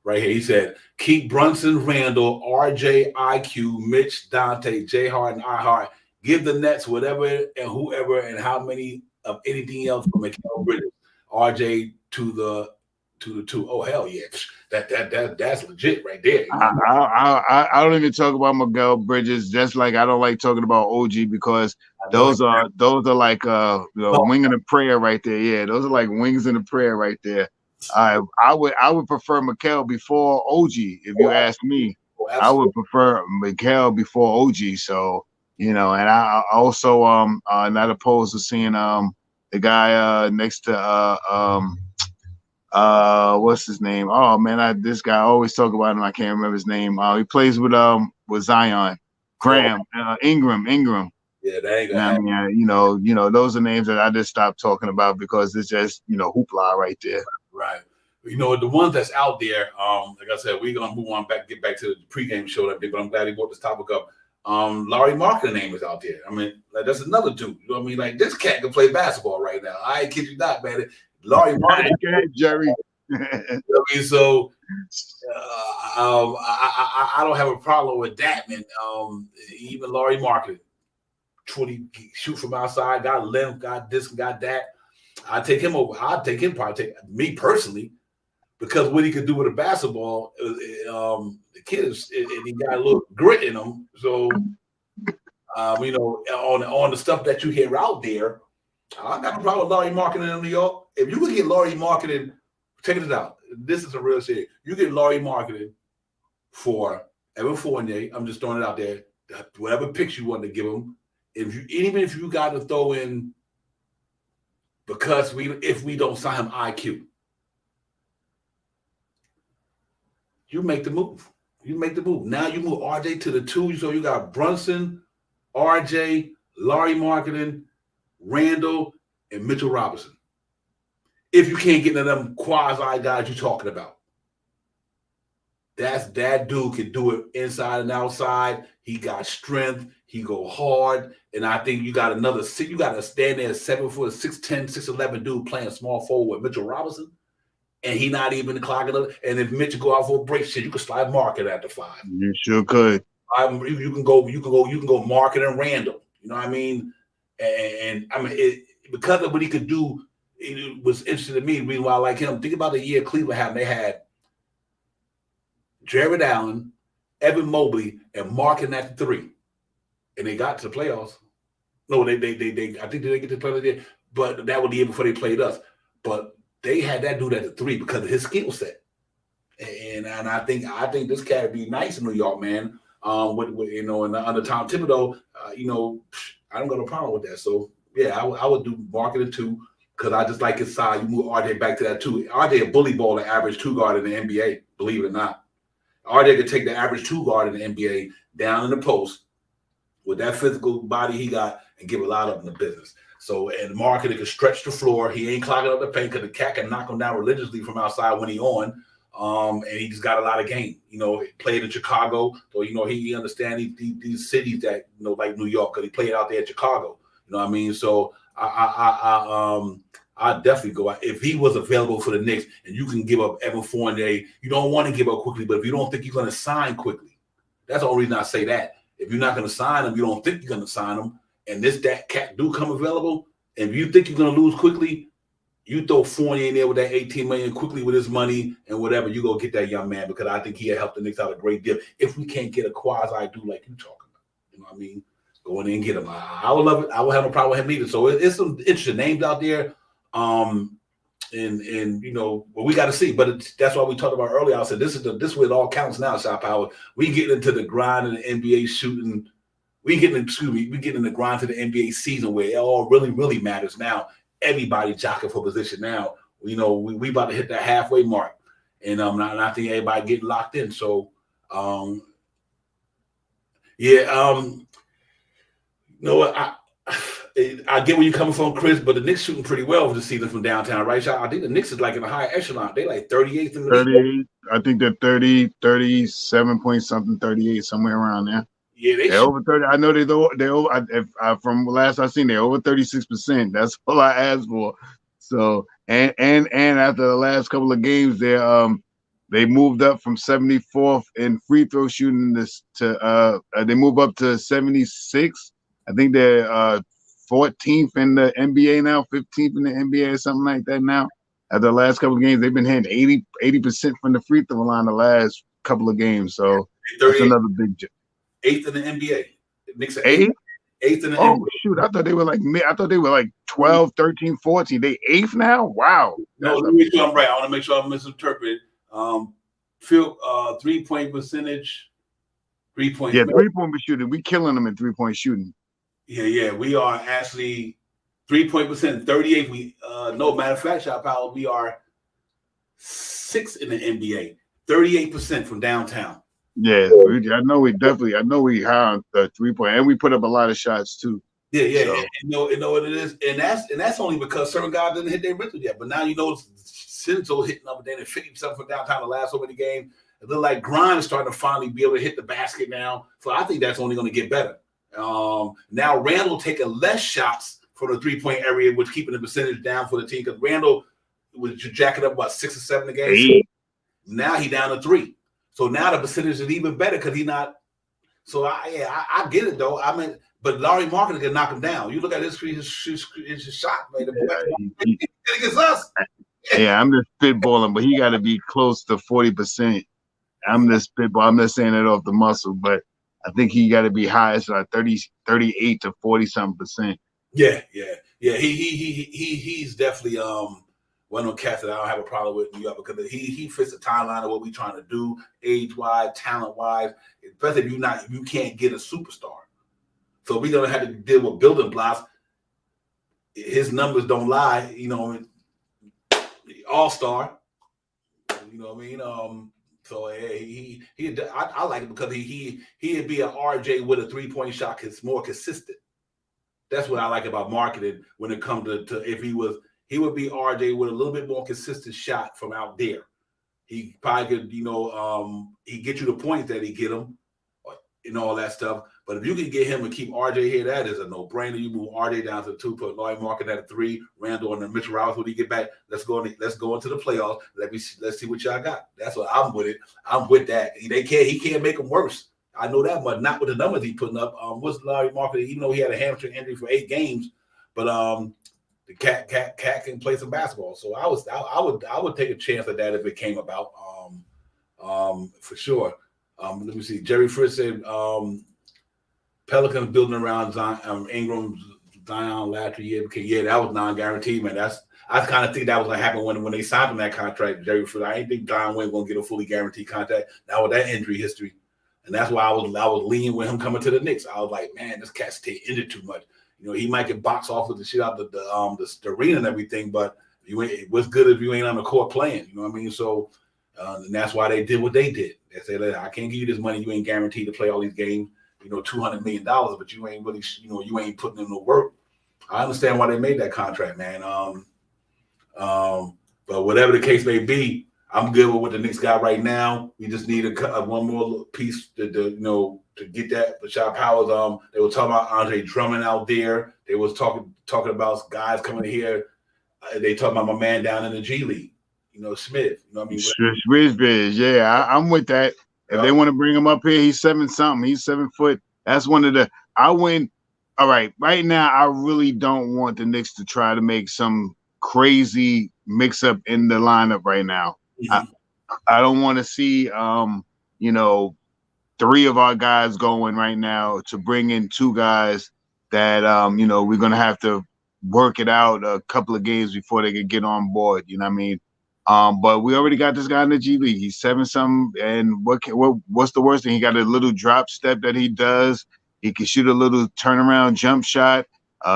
right here. He said, keep Brunson, Randall, RJ, IQ, Mitch, Dante, J Hart, and I Hart. Give the Nets whatever and whoever and how many of anything else from Mikal Bridges, RJ to the 2. Oh, hell yeah. That's legit right there. I don't even talk about Mikal Bridges, just like I don't like talking about OG, because those are like wing and a prayer right there. Yeah, those are like wings and a prayer right there. I would prefer Mikal before OG, if you ask me. I would prefer Mikal before OG. So, and I also not opposed to seeing the guy next to what's his name? Oh man, this guy I always talk about him. I can't remember his name. He plays with Zion, Graham, Ingram. Yeah, that ain't gonna happen. I mean, those are names that I just stopped talking about because it's just hoopla right there. Right. The ones that's out there. Like I said, we're gonna move on get back to the pregame show that day. But I'm glad he brought this topic up. Laurie Marketing name is out there. I mean, that's another dude. You know what I mean? Like, this cat can play basketball right now. I ain't kid you not, man. Laurie Marketing, Jerry. You know what I mean? So I don't have a problem with that, man. Even Laurie Marketing, 20 shoot from outside, got length, got this, got that. I take him over. I'd take him, probably me personally, because what he could do with a basketball, the kid is, and he got a little grit in him. So, on the stuff that you hear out there, I got no problem with Laurie Marketing in New York. If you could get Laurie Marketing, check it out. This is a real shit. You get Laurie Marketing for Evan Fournier. I'm just throwing it out there. Whatever picks you want to give him. Even if you got to throw in, because if we don't sign him IQ, you make the move. Now you move RJ to the 2. So you got Brunson, RJ, Laurie Marketing, Randall, and Mitchell Robinson. If you can't get none of them quasi guys you're talking about. That dude can do it inside and outside. He got strength. He go hard. And I think you got you got to stand there 7 foot, 6'10", 6'11" dude playing small forward with Mitchell Robinson. And he not even clocking up. And if Mitchell go out for a break, shit, you can slide Market at the 5. You sure could. You can go Market and Randall. You know what I mean? And I mean, because of what he could do, it was interesting to me. The reason why I like him. Think about the year Cleveland had. They had Jared Allen, Evan Mobley, and Markin at the 3, and they got to the playoffs. No, they I think they get to the playoffs, but that was the year before they played us. But they had that dude at the 3 because of his skill set, and I think this cat would be nice in New York, man. With and under Tom Thibodeau, I don't got no problem with that. So yeah, I would do Market at 2 because I just like his side. You move RJ back to that 2. RJ a bully ball, the average 2 guard in the NBA, believe it or not. RJ could take the average 2 guard in the NBA down in the post with that physical body he got and give a lot of them the business. So, and Market can stretch the floor. He ain't clogging up the paint because the cat can knock him down religiously from outside when he on. And he just got a lot of game. He played in Chicago. So, he understands these cities that, like New York, because he played out there in Chicago. You know what I mean? So I'd definitely go out. If he was available for the Knicks and you can give up Evan Fournier, you don't want to give up quickly, but if you don't think you're going to sign quickly, that's the only reason I say that. If you're not going to sign him, you don't think you're going to sign him, and that cat do come available, and if you think you're going to lose quickly, you throw Fournier in there with that $18 million quickly with his money and whatever, you go get that young man, because I think he'll help the Knicks out a great deal if we can't get a quasi dude like you talking about. You know what I mean? Go in there and get him. I would love it. I would have no problem with him either. So it's some interesting names out there. But we got to see. But that's why we talked about earlier. I said this is where it all counts now, Shot Power. We get into the grind and the NBA shooting. we getting in the grind to the NBA season where it all really matters now. Everybody jockeying for position now. You know, we about to hit that halfway mark, and I think everybody getting locked in. So, you know what, I get where you're coming from, Chris, but the Knicks shooting pretty well for the season from downtown, right? I think the Knicks is like in a high echelon. They like 38th in the league. 38. I think they're 30, 37 point something, 38, somewhere around there. Yeah, they're over 30. I know they're over. From last I seen, they're over 36%. That's all I asked for. So and after the last couple of games, they moved up from 74th in free throw shooting to they move up to 76. I think they're 14th in the NBA now, 15th in the NBA or something like that now. At the last couple of games, they've been hitting 80% from the free throw line the last couple of games. So that's another big jump. 8th in the NBA. Knicks are 8th? 8th in the NBA. NBA. Shoot, I thought they were like 12, 13, 14. They 8th now? Wow. No, let me make sure I'm right. I want to make sure I'm misinterpreted. Field 3-point percentage. 3-point. Yeah, 3-point shooting. We killing them in 3-point shooting. Yeah. We are actually 3-point percent, 38. No, matter of fact, shot power, we are 6th in the NBA, 38% from downtown. Yeah, I know we high on the 3-point, and we put up a lot of shots too. Yeah. So. And you know what it is, and that's only because certain guys didn't hit their rhythm yet. But now you know Cinto hitting up and then 50% from downtown the last so many games. It looked like Grimes starting to finally be able to hit the basket now. So I think that's only going to get better. Now Randall taking less shots from the 3-point area, which keeping the percentage down for the team because Randall was jacking up about 6 or 7 a game. Now he down to 3. So now the percentage is even better because he's not. So I get it though. I mean, but Larry Marketing can knock him down. You look at his shot, man. He against us. Yeah, I'm just spitballing, but he got to be close to 40%. I'm just saying it off the muscle, but I think he got to be high. It's like 38 to 40-something%. Yeah. He's definitely one of the cats that I don't have a problem with in New York because he fits the timeline of what we're trying to do, age-wise, talent-wise, especially if you can't get a superstar. So we're gonna have to deal with building blocks. His numbers don't lie, you know. All-star, you know what I mean? So I like it because he'd be an RJ with a 3-point shot that's more consistent. That's what I like about marketing when it comes to if he would be RJ with a little bit more consistent shot from out there. He probably could, he get you the points that he get him and all that stuff. But if you can get him and keep RJ here, that is a no-brainer. You move RJ down to the 2, put Lloyd Market at a 3, Randall and then Mitchell Roberts when he get back. Let's go into the playoffs. Let's see what y'all got. That's what I'm with it. I'm with that. He can't make them worse. I know that, but not with the numbers he's putting up. What's Larry Market? Even though he had a hamstring injury for 8 games, but the cat can play some basketball. So I would take a chance at that if it came about. For sure. Let me see. Jerry Fritz said Pelicans building around Ingram's Zion last year. Yeah, that was non-guaranteed, man. I kind of think that was gonna happen when they signed him that contract. Jerry Fritz. I didn't think Zion was gonna get a fully guaranteed contract. Now with that injury history. And that's why I was leaning with him coming to the Knicks. I was like, man, this cat's injured too much. You know, he might get boxed off with the shit out the arena and everything, but what's good if you ain't on the court playing? You know what I mean? So, and that's why they did what they did. They said, I can't give you this money. You ain't guaranteed to play all these games. $200 million, but you ain't really, you ain't putting in the work. I understand why they made that contract, man. But whatever the case may be, I'm good with what the Knicks got right now. We just need one more piece to get that. But Shot Powers, they were talking about Andre Drummond out there. They was talking about guys coming here. They talking about my man down in the G League, Smith. You know what I mean? Smith, yeah, I'm with that. If they want to bring him up here, he's 7-something. He's 7 foot. That's one of the. I win. All right, right now, I really don't want the Knicks to try to make some crazy mix-up in the lineup right now. Mm-hmm. I don't want to see, 3 of our guys going right now to bring in 2 guys that, we're going to have to work it out a couple of games before they can get on board. You know what I mean? But we already got this guy in the G League. He's 7-something, and what's the worst thing? He got a little drop step that he does. He can shoot a little turnaround jump shot.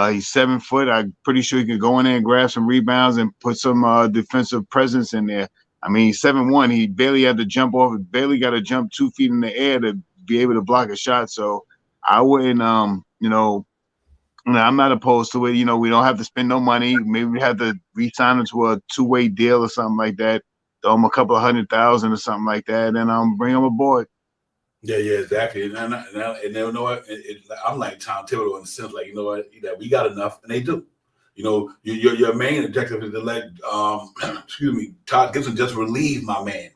He's 7 foot. I'm pretty sure he could go in there and grab some rebounds and put some defensive presence in there. I mean, he's 7'1". He barely had to jump off. Barely got to jump 2 feet in the air to be able to block a shot. So I wouldn't, I'm not opposed to it. We don't have to spend no money. Maybe we have to re-sign him to a 2-way deal or something like that. Throw him a couple of $100,000 or something like that, and bring him aboard. Yeah, exactly. And they know what? I'm like Tom Thibodeau in the sense, like, you know what? We got enough, and they do. Your main objective is to let Todd Gibson just relieve my man.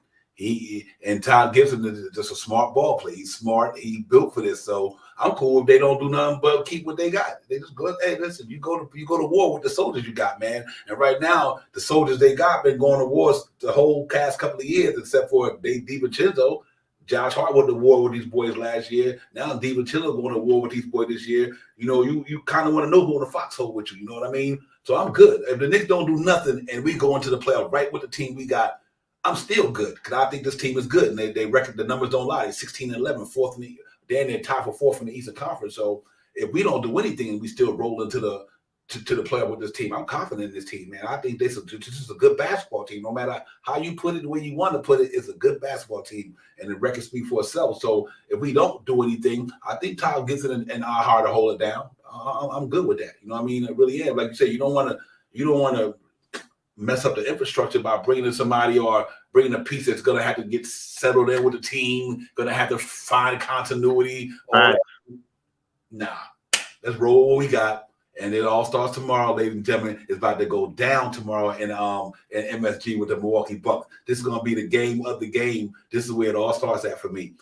And Todd Gibson is just a smart ball player. He's smart. He built for this. So I'm cool if they don't do nothing but keep what they got. They just go, hey, listen, you go to war with the soldiers you got, man. And right now, the soldiers they got been going to war the whole past couple of years, except for DiVincenzo. Josh Hart went to war with these boys last year. Now DiVincenzo going to war with these boys this year. You kind of want to know who in the foxhole with you. You know what I mean? So I'm good. If the Knicks don't do nothing and we go into the playoff right with the team we got, I'm still good because I think this team is good. And they record the numbers don't lie. They're 16-11, fourth in the they're tied for fourth in the Eastern Conference. So if we don't do anything and we still roll into the to the playoff with this team, I'm confident in this team, man. I think this is a good basketball team. No matter how you put it, the way you want to put it, it's a good basketball team, and the record speaks for itself. So if we don't do anything, I think Todd Gibson and our hard to hold it down. I'm good with that. You know what I mean? It really is. Like you said, you don't want to mess up the infrastructure by bringing in somebody or bringing a piece that's going to have to get settled in with the team, going to have to find continuity. Nah, let's roll what we got. And it all starts tomorrow, ladies and gentlemen. It's about to go down tomorrow in MSG with the Milwaukee Bucks. This is going to be the game of the game. This is where it all starts at for me.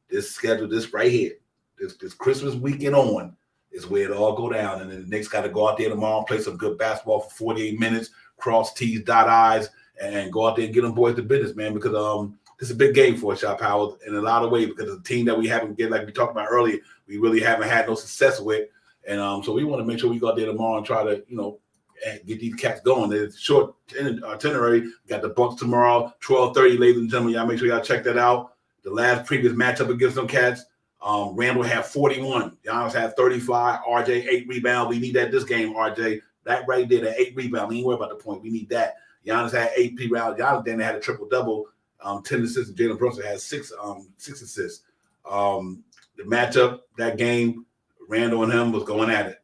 This schedule, this right here, this Christmas weekend on is where it all go down. And then the Knicks got to go out there tomorrow and play some good basketball for 48 minutes, cross T's, dot I's, and go out there and get them boys to business, man, because this is a big game for us, Shot Powers, in a lot of ways, because the team that we haven't get, like we talked about earlier, we really haven't had no success with. And so we want to make sure we go out there tomorrow and try to, get these cats going. It's short itinerary. We got the Bucks tomorrow, 12:30, ladies and gentlemen. Y'all make sure y'all check that out. The last previous matchup against them cats, Randall had 41. Giannis had 35. RJ, 8 rebounds. We need that this game, RJ. That right there, that 8 rebounds. We ain't worried about the point. We need that. Giannis had 8 rebounds. Giannis then had a triple-double, 10 assists. And Jalen Brunson had 6 assists. The matchup, that game, Randall and him was going at it.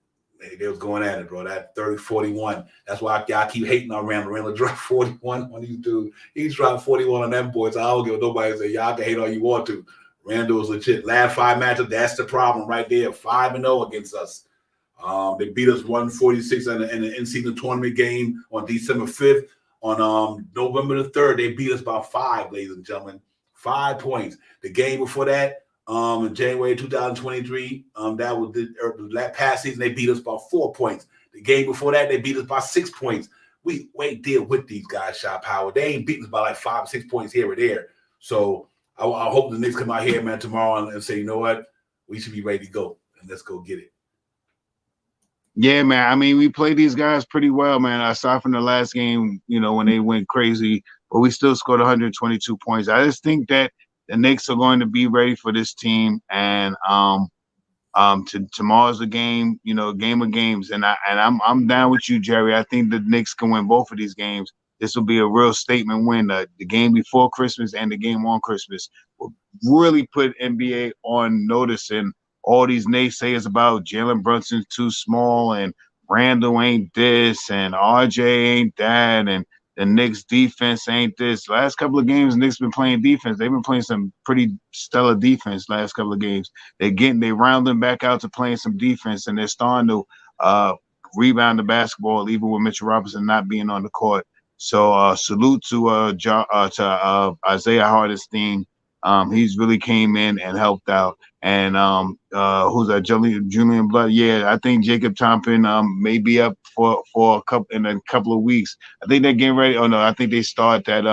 They was going at it, bro. That 30-41. That's why y'all keep hating on Randall. Randall dropped 41 on these dudes. He's dropped 41 on them boys. I don't give nobody to say y'all can hate all you want to. Randall was legit. Last 5 matchups, that's the problem right there. 5-0 against us. They beat us 146 in the in-season tournament game on December 5th. On November the 3rd, they beat us by 5, ladies and gentlemen. 5 points. The game before that, in January 2023, that was that past season, they beat us by 4 points. The game before that, they beat us by 6 points. We deal with these guys, Shot Power. They ain't beating us by like 5 or 6 points here or there. So I hope the Knicks come out here, man, tomorrow and say, you know what? We should be ready to go, and let's go get it. Yeah, man. I mean, we played these guys pretty well, man. Aside from the last game, when they went crazy, but we still scored 122 points. I just think that the Knicks are going to be ready for this team, and tomorrow's a game, game of games, and I'm down with you, Jerry. I think the Knicks can win both of these games. This will be a real statement win. The game before Christmas and the game on Christmas will really put NBA on notice, and all these naysayers about Jalen Brunson's too small and Randall ain't this and RJ ain't that and the Knicks defense ain't this. Last couple of games, Knicks been playing defense. They've been playing some pretty stellar defense last couple of games. They rounding back out to playing some defense, and they're starting to rebound the basketball, even with Mitchell Robinson not being on the court. So salute to Isaiah Hartenstein. He's really came in and helped out. And who's that? Julian Blood. Yeah, I think Jacob Toppin may be up for a couple of weeks. I think they're getting ready. Oh no, I think they start that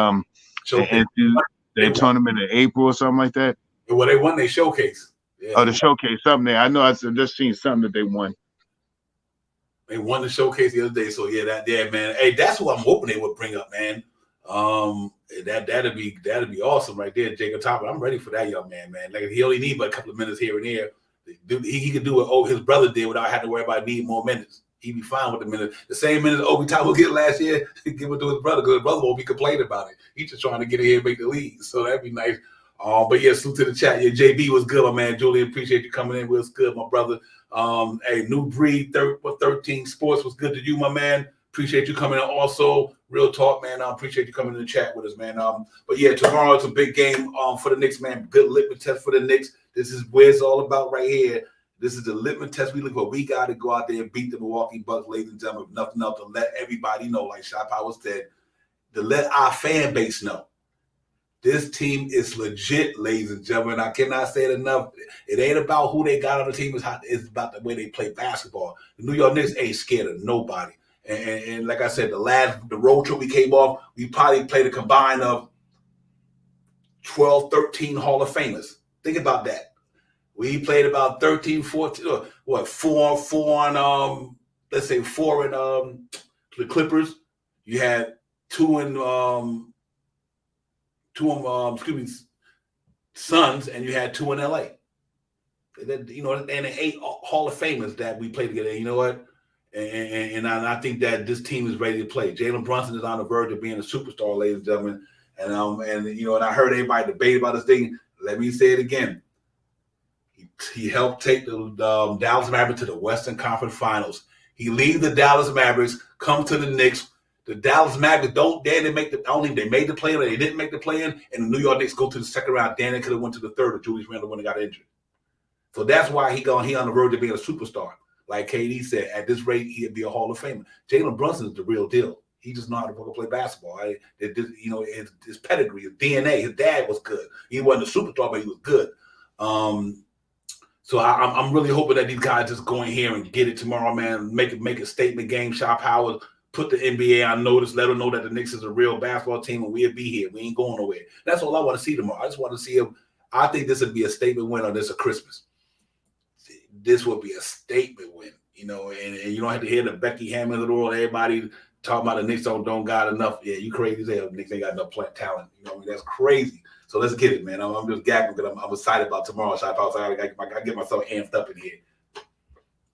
their tournament in April or something like that. Well, they won their showcase. Yeah. Oh, the showcase, something there. I know. I just seen something that they won. They won the showcase the other day. So yeah, man. Hey, that's what I'm hoping they would bring up, man. That'd be awesome right there, Jacob Toppin. I'm ready for that young man. Like he only need but a couple of minutes here and there, He could do what his brother did without having to worry about needing more minutes. He'd be fine with the minutes. The same minutes Obi Toppin will get last year, give it to his brother because his brother won't be complaining about it. He's just trying to get in here and make the league. So that'd be nice. But yeah, salute to the chat. Yeah, JB was good, my man. Julian, appreciate you coming in. Was good, my brother. Hey, New Breed 13 Sports was good to you, my man. Appreciate you coming in. Also, real talk, man. I appreciate you coming in the chat with us, man. But yeah, tomorrow it's a big game for the Knicks, man. Good litmus test for the Knicks. This is where it's all about right here. This is the litmus test we look for. We got to go out there and beat the Milwaukee Bucks, ladies and gentlemen. If nothing else, to let everybody know, like Shot Power said, to let our fan base know. This team is legit, ladies and gentlemen. I cannot say it enough. It ain't about who they got on the team. It's about the way they play basketball. The New York Knicks ain't scared of nobody. And like I said, the road trip we came off, we probably played a combine of 12, 13 Hall of Famers. Think about that. We played about 13, 14, four on, let's say 4 in the Clippers. You had 2 in Suns, and you had 2 in LA. And 8 Hall of Famers that we played together. And you know what? And I think that this team is ready to play. Jalen Brunson is on the verge of being a superstar, ladies and gentlemen. And I heard everybody debate about this thing. Let me say it again. He helped take the Dallas Mavericks to the Western Conference Finals. He leaves the Dallas Mavericks, come to the Knicks. The Dallas Mavericks they made the play-in, or they didn't make the play-in, and the New York Knicks go to the second round. Then they could have went to the third if Julius Randle wouldn't have got injured. So that's why he on the verge of being a superstar. Like KD said, at this rate, he'd be a Hall of Famer. Jalen Brunson is the real deal. He just know how to play basketball. His pedigree, his DNA, his dad was good. He wasn't a superstar, but he was good. So I'm really hoping that these guys just go in here and get it tomorrow, man. Make a statement game. Shop Howard, put the NBA on notice. Let them know that the Knicks is a real basketball team and we'll be here. We ain't going nowhere. That's all I want to see tomorrow. I just want to see him. I think this would be a statement win on this of Christmas. This would be a statement win, and you don't have to hear the Becky Hammonds of the world. Everybody talking about the Knicks don't got enough. Yeah, you crazy as hell. The Knicks ain't got enough talent. That's crazy. So let's get it, man. I'm just gagging because I'm excited about tomorrow. So I get myself amped up in here.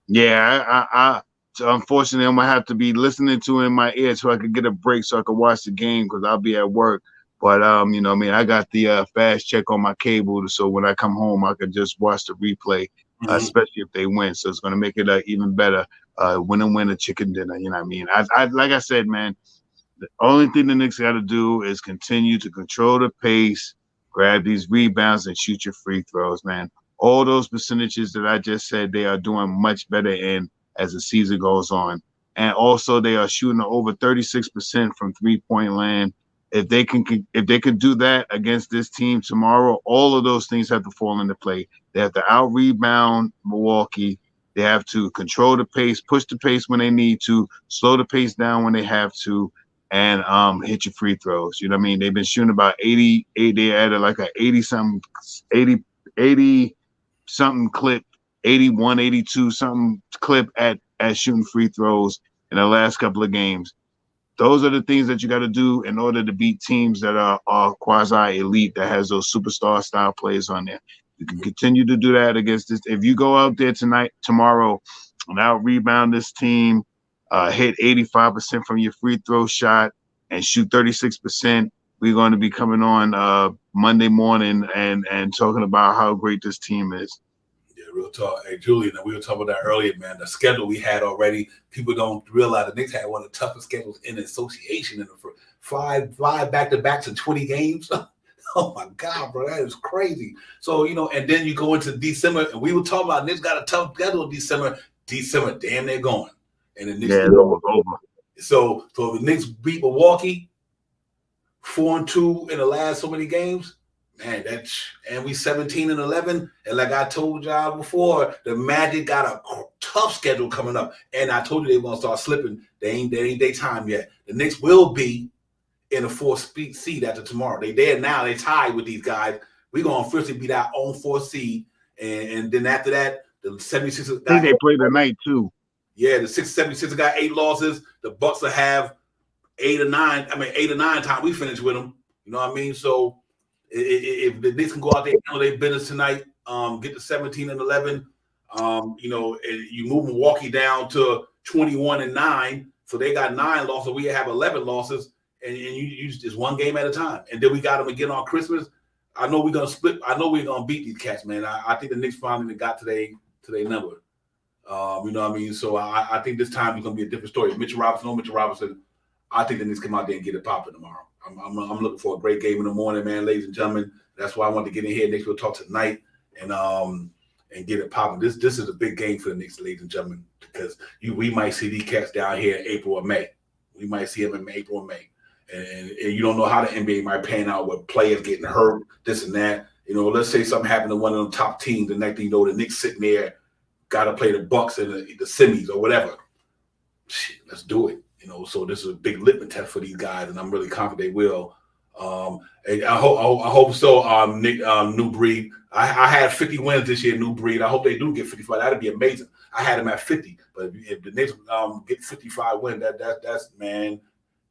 Yeah, I unfortunately I'm gonna have to be listening to it in my ear so I could get a break so I could watch the game because I'll be at work. But I got the fast check on my cable, so when I come home I could just watch the replay, especially if they win. So it's gonna make it even better. Win a chicken dinner. You know what I mean? I like I said, man. The only thing the Knicks got to do is continue to control the pace, grab these rebounds, and shoot your free throws, man. All those percentages that I just said, they are doing much better in as the season goes on. And also, they are shooting over 36% from three-point land. If they can do that against this team tomorrow, all of those things have to fall into play. They have to out-rebound Milwaukee. They have to control the pace, push the pace when they need to, slow the pace down when they have to, and hit your free throws. You know what I mean? They've been shooting about 88. They added like a 80-something clip, 81, 82 something clip at shooting free throws in the last couple of games. Those are the things that you got to do in order to beat teams that are quasi-elite, that has those superstar style players on there. You can continue to do that against this. If you go out there tomorrow, and out rebound this team, hit 85% from your free throw shot, and shoot 36%, we're going to be coming on Monday morning and talking about how great this team is. Yeah, real talk. Hey, Julian, we were talking about that earlier, man. The schedule we had already, people don't realize the Knicks had one of the toughest schedules in the association. For five back-to-backs in 20 games. Oh, my God, bro. That is crazy. So, and then you go into December, and we were talking about Knicks got a tough schedule in December. December, damn, they're going. And the Knicks over. So the Knicks beat Milwaukee 4-2 in the last so many games. Man, and we 17-11. And like I told y'all before, the Magic got a tough schedule coming up. And I told you they were gonna start slipping. They ain't their time yet. The Knicks will be in a 4th seed after tomorrow. They there now. They tied with these guys. We're gonna officially beat our own 4th seed. And then after that, the 76ers. I think they play tonight too. Yeah, the 76ers got 8 losses. The Bucks will have 8 or 9. I mean, 8 or 9 times we finish with them. You know what I mean? So if the Knicks can go out there and handle their business tonight, get to 17-11, You move Milwaukee down to 21-9, so they got 9 losses. We have 11 losses, and you just one game at a time. And then we got them again on Christmas. I know we're gonna split. I know we're gonna beat these cats, man. I think the Knicks finally got to their number. You know what I mean? So I think this time it's gonna be a different story. Mitchell Robinson. I think the Knicks come out there and get it popping tomorrow. I'm looking for a great game in the morning, man, ladies and gentlemen. That's why I want to get in here. Knicks will talk tonight and get it popping. This is a big game for the Knicks, ladies and gentlemen, because we might see these cats down here in April or May. We might see them in April or May. And you don't know how the NBA might pan out with players getting hurt, this and that. Let's say something happened to one of them top teams. The next thing you know, the Knicks sitting there, got to play the Bucks in the semis or whatever. Shit, let's do it. So this is a big litmus test for these guys, and I'm really confident they will. And I hope so. Nick, New Breed. I had 50 wins this year, New Breed. I hope they do get 55. That'd be amazing. I had them at 50, but if the Knicks get 55 wins, that's man.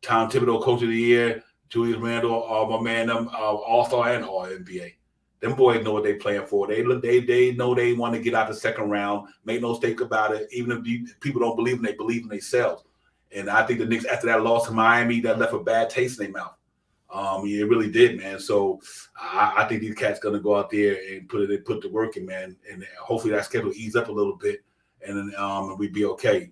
Tom Thibodeau, Coach of the Year, Julius Randle, my man, All-Star and All-NBA. Them boys know what they're playing for. They know they want to get out the second round. Make no mistake about it. Even if people don't believe them, they believe in themselves. And I think the Knicks, after that loss to Miami, that left a bad taste in their mouth. It really did, man. So I think these cats gonna go out there and put the work in, man. And hopefully that schedule ease up a little bit, and then we'd be okay.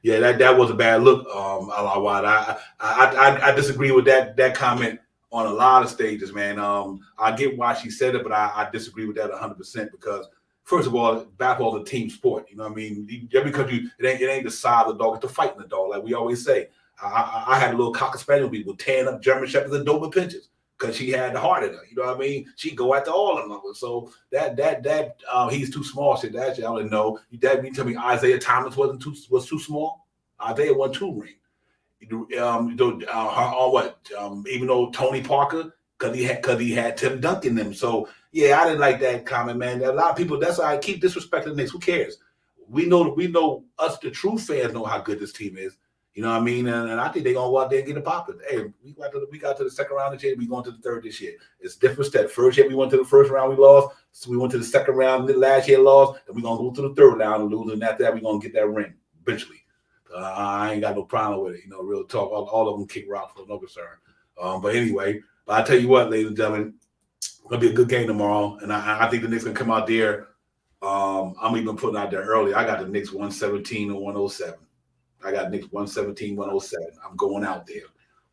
Yeah, that was a bad look. I disagree with that comment on a lot of stages, man. I get why she said it, but I disagree with that 100% because first of all, basketball is a team sport. You know what I mean? Just because it ain't the side of the dog, it's the fighting the dog, like we always say. I had a little cocker spaniel people tearing up German shepherds and Doberman pinchers because she had the heart in her. You know what I mean? She'd go after all of them. So that he's too small. Shit, that shit, I don't know. That mean tell me Isaiah Thomas was too small? Isaiah won 2 rings. Even though Tony Parker, because he had Tim Duncan in him. So yeah, I didn't like that comment, man. A lot of people. That's why I keep disrespecting the Knicks. Who cares? We know us, the true fans, know how good this team is. You know what I mean? And I think they're going to go out there and get it popping. Hey, we got to the second round this year. We're going to the third this year. It's different step. First year, we went to the first round, we lost. So we went to the second round last year, lost. Then we're going to go to the third round and lose. And after that, we're going to get that ring eventually. I ain't got no problem with it. Real talk. All of them kick rocks for no concern. But anyway, I tell you what, ladies and gentlemen, it's going to be a good game tomorrow. And I think the Knicks going to come out there. I'm even putting out there early. I got the Knicks 117 and 107. I got Knicks 117, 107. I'm going out there.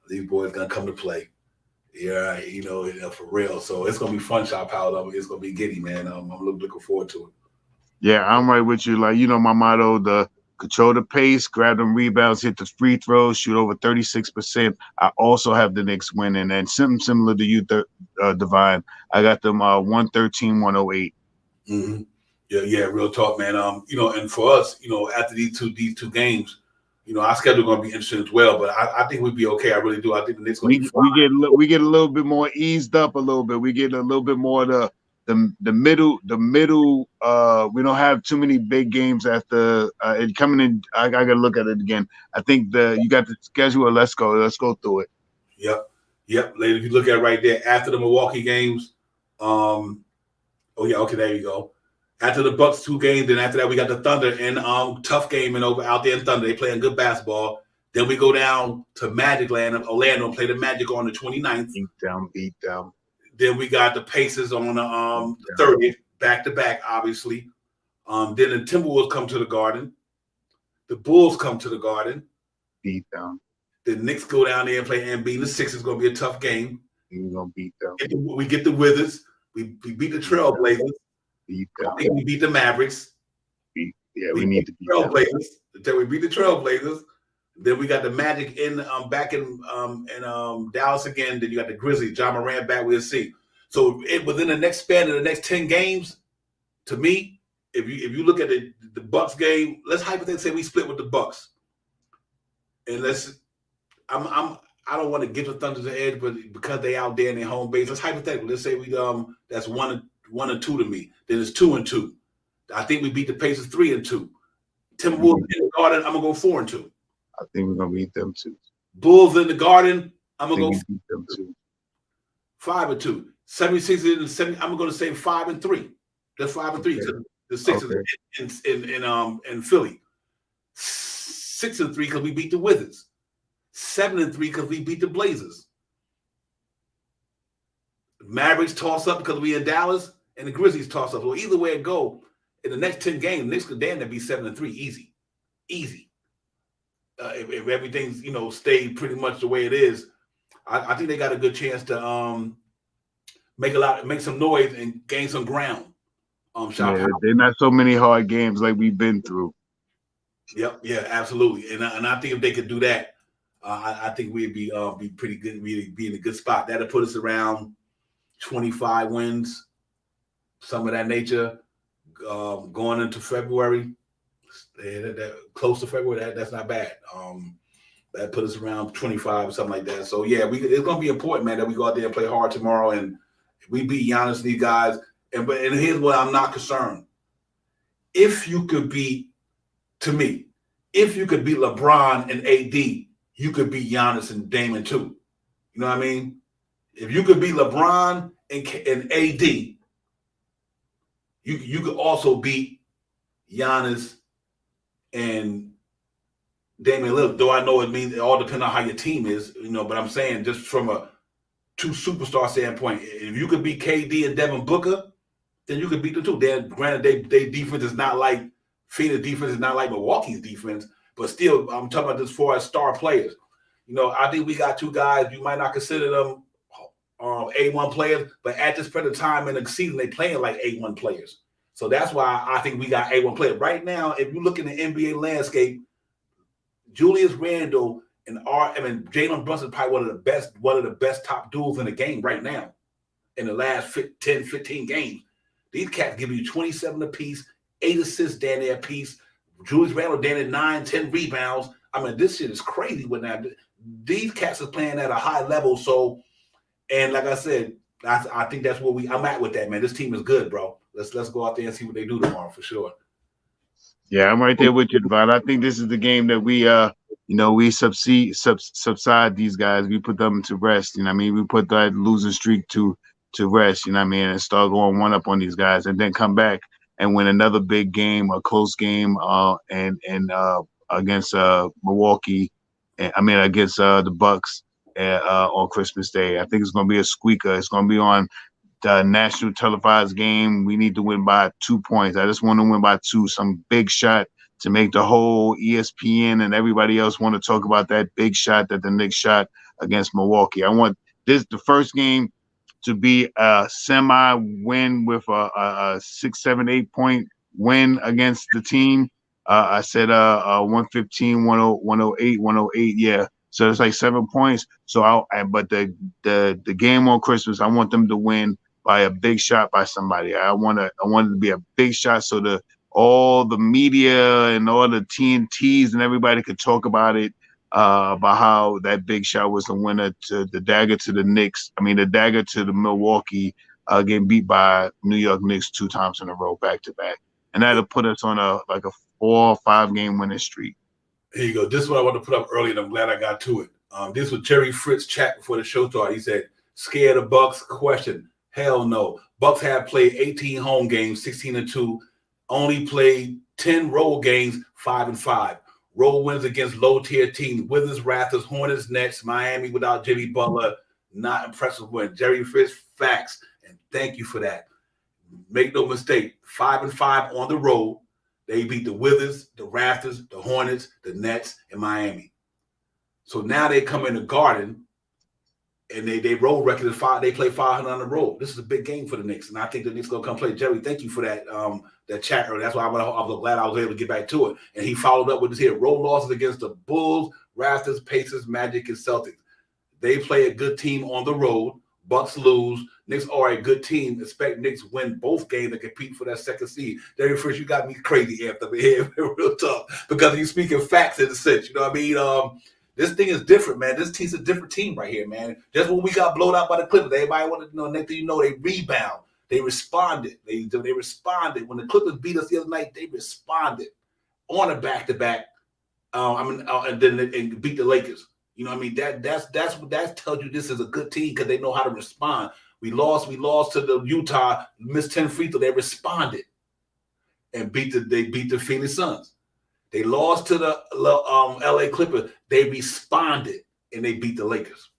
These boys gonna come to play. Yeah, for real. So it's gonna be fun, shot pile. It's gonna be giddy, man. I'm looking forward to it. Yeah, I'm right with you. Like, my motto, the control the pace, grab them rebounds, hit the free throws, shoot over 36%. I also have the Knicks winning, and something similar to you, Divine. I got them 113, 108. Mm-hmm. Yeah, real talk, man. And for us, after these two games, our schedule going to be interesting as well, but I think we'd be okay. I really do. I think the Knicks going to be fine. We get a little bit more eased up a little bit. We get a little bit more the middle. We don't have too many big games after it coming in. I got to look at it again. I think you got the schedule. Let's go through it. Yep. Later, if you look at it right there after the Milwaukee games. Oh yeah, okay, there you go. After the Bucks 2 games, then after that we got the Thunder and tough game out there in Thunder. They playing good basketball. Then we go down to Magic Land of Orlando and play the Magic on the 29th. Beat down. Then we got the Pacers on the 30th, back to back, obviously. Then the Timberwolves come to the Garden. The Bulls come to the Garden. Beat down. The Knicks go down there and play Embiid. The Sixers going to be a tough game. We're going to beat them. We get the Wizards. We beat the Trailblazers. I think we beat the Mavericks. We need to beat Trailblazers. Until we beat the Trailblazers. Then we got the Magic back in Dallas again. Then you got the Grizzlies. John Morant back. We'll see. So within the next span of the next 10 games, to me, if you look at the Bucks game, let's hypothetically say we split with the Bucks, and I don't want to give the Thunder the edge, but because they out there in their home base, let's hypothetically. Let's say we that's 1 and 2 to me. Then it's 2 and 2. I think we beat the Pacers 3 and 2. Timberwolves in the Garden, I'm gonna go 4 and 2. I think we're gonna beat them too. Bulls in the Garden, I'm gonna go beat them too. 5 and 2. 76ers in the 7. I'm gonna say 5 and 3. That's 5 and 3. Okay. The Sixers in Philly. 6-3 because we beat the Wizards. 7-3 because we beat the Blazers. Mavericks toss up because we in Dallas, and the Grizzlies toss up. So either way it go, in the next 10 games, Knicks could damn near be 7-3, easy. If everything's stayed pretty much the way it is, I think they got a good chance to make some noise and gain some ground. They're not so many hard games like we've been through. Yep, yeah, absolutely, and I think if they could do that, I think we'd be pretty good. We'd be in a good spot. That'll put us around 25 wins, some of that nature, going into February. Close to February, that's not bad. That put us around 25 or something like that. So yeah, it's gonna be important, man, that we go out there and play hard tomorrow, and we beat Giannis and these guys. And here's what I'm not concerned. If you could beat LeBron and AD, you could beat Giannis and Damon too. You know what I mean? If you could beat LeBron and AD, you could also beat Giannis and Damian Lillard. Though I know it all depends on how your team is, but I'm saying just from a two superstar standpoint, if you could beat KD and Devin Booker, then you could beat them too. Then granted, they defense is not like Phoenix defense is not like Milwaukee's defense, but still, I'm talking about this for as star players. I think we got two guys. You might not consider them A1 players, but at this present time in the season, they playing like A1 players. So that's why I think we got A1 players. Right now, if you look in the NBA landscape, Julius Randle and Jalen Brunson is probably one of the best top duels in the game right now in the last 10, 15 games. These cats give you 27 apiece, 8 assists down there apiece. Julius Randle down at 9, 10 rebounds. I mean, this shit is crazy. These cats are playing at a high level. So, and like I said, I think that's where I'm at with that, man. This team is good, bro. Let's go out there and see what they do tomorrow for sure. Yeah, I'm right there with you, Devon. I think this is the game that we subside these guys. We put them to rest. We put that losing streak to rest. And start going one up on these guys, and then come back and win another big game, a close game, and against Milwaukee. Against the Bucks on Christmas Day. I think it's going to be a squeaker. It's going to be on the national televised game. We need to win by 2 points. I just want to win by 2. Some big shot to make the whole ESPN and everybody else want to talk about that big shot that the Knicks shot against Milwaukee. I want the first game to be a semi-win with a 6, 7, 8 point win against the team. I said 115, 108, 108. Yeah. So it's like 7 points. So but the game on Christmas, I want them to win by a big shot by somebody. I want it to be a big shot so all the media and all the TNTs and everybody could talk about it, about how that big shot was the winner to the dagger to the Knicks. The dagger to the Milwaukee, getting beat by New York Knicks 2 times in a row, back to back. And that'll put us on a 4 or 5 game winning streak. Here you go. This is what I want to put up earlier, and I'm glad I got to it. This was Jerry Fritz chat before the show started. He said, scared of Bucks? Question. Hell no. Bucks have played 18 home games, 16-2. Only played 10 road games, 5-5. Road wins against low-tier teams. Wizards, Raptors, Hornets, Nets, Miami without Jimmy Butler. Not impressive win. Jerry Fritz, facts. And thank you for that. Make no mistake, 5-5 on the road. They beat the Wizards, the Raptors, the Hornets, the Nets, and Miami. So now they come in the Garden, and they road record is 5. They play 500 on the road. This is a big game for the Knicks, and I think the Knicks gonna come play. Jerry, thank you for that chat earlier. That's why I was glad I was able to get back to it. And he followed up with this here: road losses against the Bulls, Raptors, Pacers, Magic, and Celtics. They play a good team on the road. Bucks lose. Knicks are a good team. Expect Knicks win both games and compete for that second seed. Jerry, first, you got me crazy after here, real tough, because you're speaking facts in a sense. You know what I mean? This thing is different, man. This team's a different team right here, man. Just when we got blown out by the Clippers, everybody wanted to know. Next thing you know, they rebound. They responded. They responded. When the Clippers beat us the other night, they responded on a back-to-back. And then they beat the Lakers. You know what I mean? That tells you this is a good team because they know how to respond. We lost to the Utah, missed 10 free throws. They responded. and they beat the Phoenix Suns. They lost to the LA Clippers. They responded and they beat the Lakers.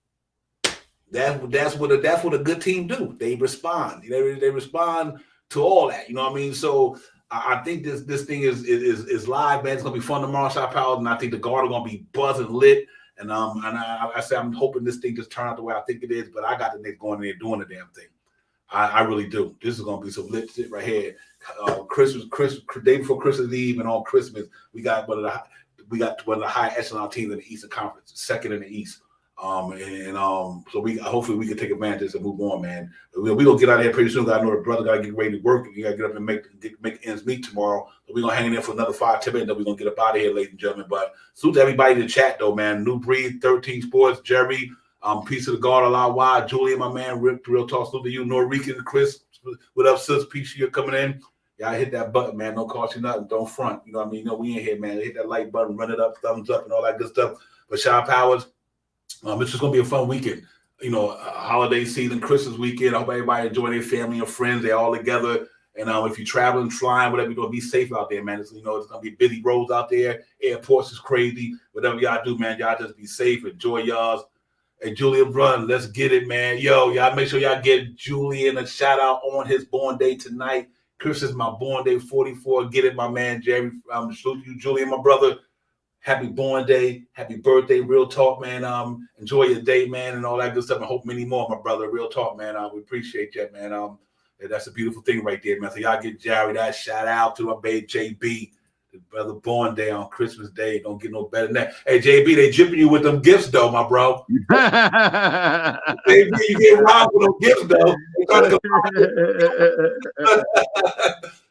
That's what a good team do. They respond. They respond to all that. You know what I mean? So I think this thing is live, man. It's gonna be fun tomorrow, Shot Powers, and I think the guard are gonna be buzzing lit. And I say I'm hoping this thing just turn out the way I think it is. But I got the Knicks going in there doing the damn thing. I really do. This is gonna be some lit shit right here. Christmas, day before Christmas Eve, and on Christmas we got one of the high echelon teams in the Eastern Conference, second in the East. So hopefully we can take advantage of this and move on, man. We gonna get out of here pretty soon. I know the brother gotta get ready to work. You gotta get up and make ends meet tomorrow. So we're gonna hang in there for another 5-10 minutes. Then we're gonna get up out of here, ladies and gentlemen. But salute to everybody in the chat though, man. New Breed, 13 Sports, Jerry, Peace of the God, Allah Wide, Julian, my man, Real Talk, salute to you, Norrican, Chris. What up, sis? Peace, you coming in. Y'all hit that button, man. Don't cost you nothing. Don't front. You know what I mean? We in here, man. Hit that like button, run it up, thumbs up, and all that good stuff. But Sean Powers, it's just gonna be a fun weekend. Holiday season, Christmas weekend. I hope everybody enjoy their family and friends. They're all together. And if you're traveling, flying, whatever, you're gonna be safe out there, man. It's gonna be busy roads out there. Airports is crazy. Whatever y'all do, man, y'all just be safe. Enjoy y'all's. Hey, Julian Brunn, let's get it, man. Yo, y'all make sure y'all get Julian a shout out on his born day tonight. Chris is my born day 44. Get it, my man, Jerry. Salute you, Julian, my brother. Happy born day, happy birthday, Real Talk, man. Enjoy your day, man, and all that good stuff. And hope many more, my brother. Real Talk, man. We appreciate that, man. That's a beautiful thing right there, man. So y'all get Jerry that shout out to my baby JB, the brother born day on Christmas Day. Don't get no better than that. Hey, JB, they dripping you with them gifts, though, my bro. JB, you get robbed with them gifts, though.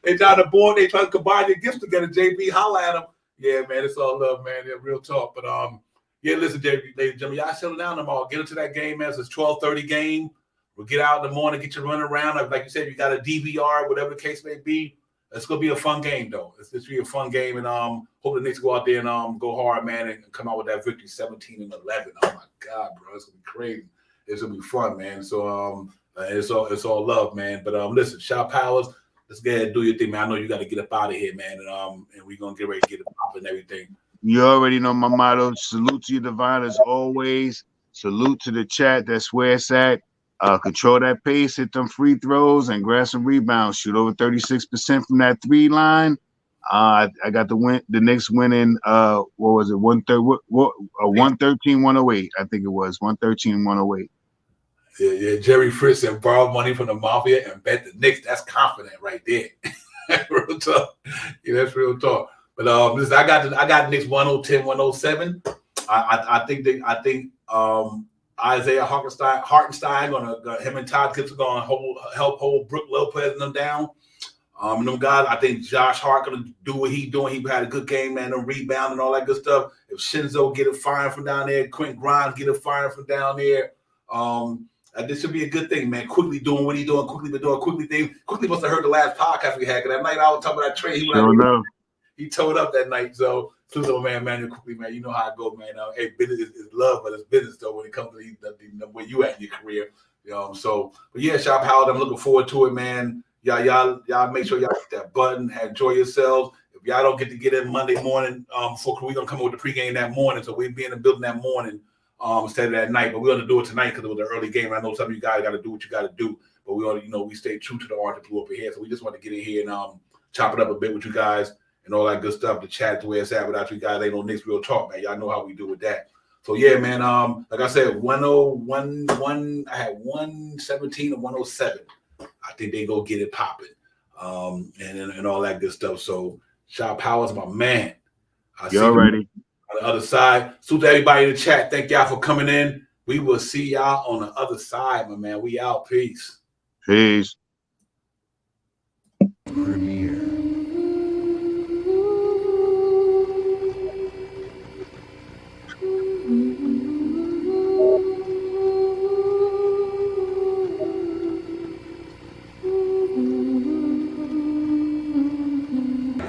They trying to combine your gifts together. JB, holla at them. Yeah, man, it's all love, man. Yeah, Real Talk. But listen, ladies and gentlemen, y'all settle down tomorrow. Get into that game, man. It's a 12:30 game. We'll get out in the morning, get you running around. Like you said, you got a DVR, whatever the case may be. It's gonna be a fun game, though. It's gonna be a fun game, and hope the Knicks go out there and go hard, man, and come out with that victory, 17-11. Oh my God, bro, it's gonna be crazy. It's gonna be fun, man. So it's all love, man. But listen, Shot Powers. Let's go ahead and do your thing, man. I know you got to get up out of here, man. And we're going to get ready to get it popping and everything. You already know my motto. Salute to you, divine, as always. Salute to the chat. That's where it's at. Control that pace, hit them free throws, and grab some rebounds. Shoot over 36% from that 3 line. I got the Knicks winning, what was it, 113-108. I think it was 113-108. Yeah, Jerry Fritz and borrowed money from the Mafia and bet the Knicks. That's confident right there. Real talk. Yeah, that's real talk. But listen, I got Knicks 110-107. I think Isaiah Hartenstein gonna him and Todd Gibson gonna help hold Brook Lopez and them down. And them guys, I think Josh Hart gonna do what he's doing. He had a good game, man. The rebound and all that good stuff. If Shinzo get it firing from down there, Quentin Grimes get it firing from down there. This should be a good thing, man. Quickly doing what he's doing. Quickly been doing quickly thing. Quickly must have heard the last podcast we had. Because that night I was talking about that trade. He towed up that night. So my man, Manuel Quickly, man. You know how it go, man. Hey, business is love, but it's business though when it comes to where you at in your career. But yeah, Shop Howard, I'm looking forward to it, man. Y'all make sure y'all hit that button. Enjoy yourselves. If y'all don't get to get in Monday morning, we're gonna come up with the pregame that morning. So we'll be in the building that morning. Instead of that night, but we're going to do it tonight because it was an early game. I know some of you guys got to do what you got to do, but we ought to, we stay true to the art that blew up here. So we just want to get in here and chop it up a bit with you guys and all that good stuff. The chat to where it's at. Without you guys, ain't no Knicks Real Talk, man. Y'all know how we do with that. So yeah, man. Like I said, 101. I had 117 and 107. I think they go get it popping, and all that good stuff. So Shop Powers, my man. You're ready. On the other side. So to everybody in the chat, thank y'all for coming in. We will see y'all on the other side, my man. We out. Peace. Peace. Premiere.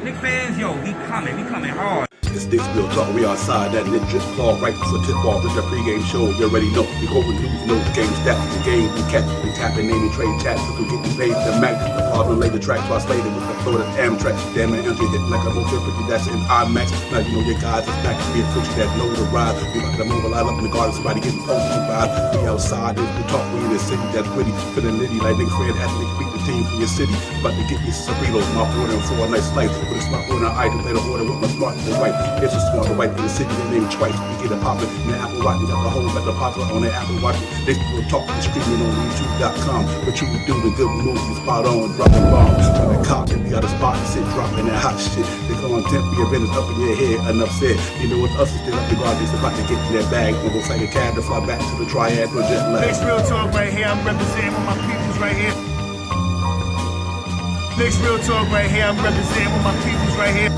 Knicks fans, yo, we coming hard. This Real Talk. We are outside, that Nick just call right before tip off with the pregame show. You already know. You go with news, you know the game stats, the game we catch. We tap and name and trade chats. If we get you paid, the Mac, the problem later track. So I slayed it with the Florida Amtrak. Damn it, Andrew hit like a motor 50, that's in IMAX. Now you know your guys is back to be a fiction that know the ride. We about to mobilize up in the garden, somebody getting posted to ride. We outside, we talk, we in the city that's pretty. Feeling litty like nigga Fred had to beat the team from your city. About to get me Cerritos, my order and 4 nice slice. With a smart order, I can play the order with my smart to the right. It's a smart right in the city, they name twice. We get it poppin' in the Apple Watch. We got the whole better popular on the Apple Watch. They will talk and streaming on YouTube.com. But you can do the good movie, spot on, dropping bombs. When the cock and we got a spot to sit, dropping that hot shit. They go on temp, your business up in your head, enough said. You know what us is still up the guard, it's about to get in their bag. And go like a cab to fly back to the triad for jet lag. Knicks Real Talk right here. I'm representing with my peoples right here. Knicks Real Talk right here. I'm representing with my peoples right here.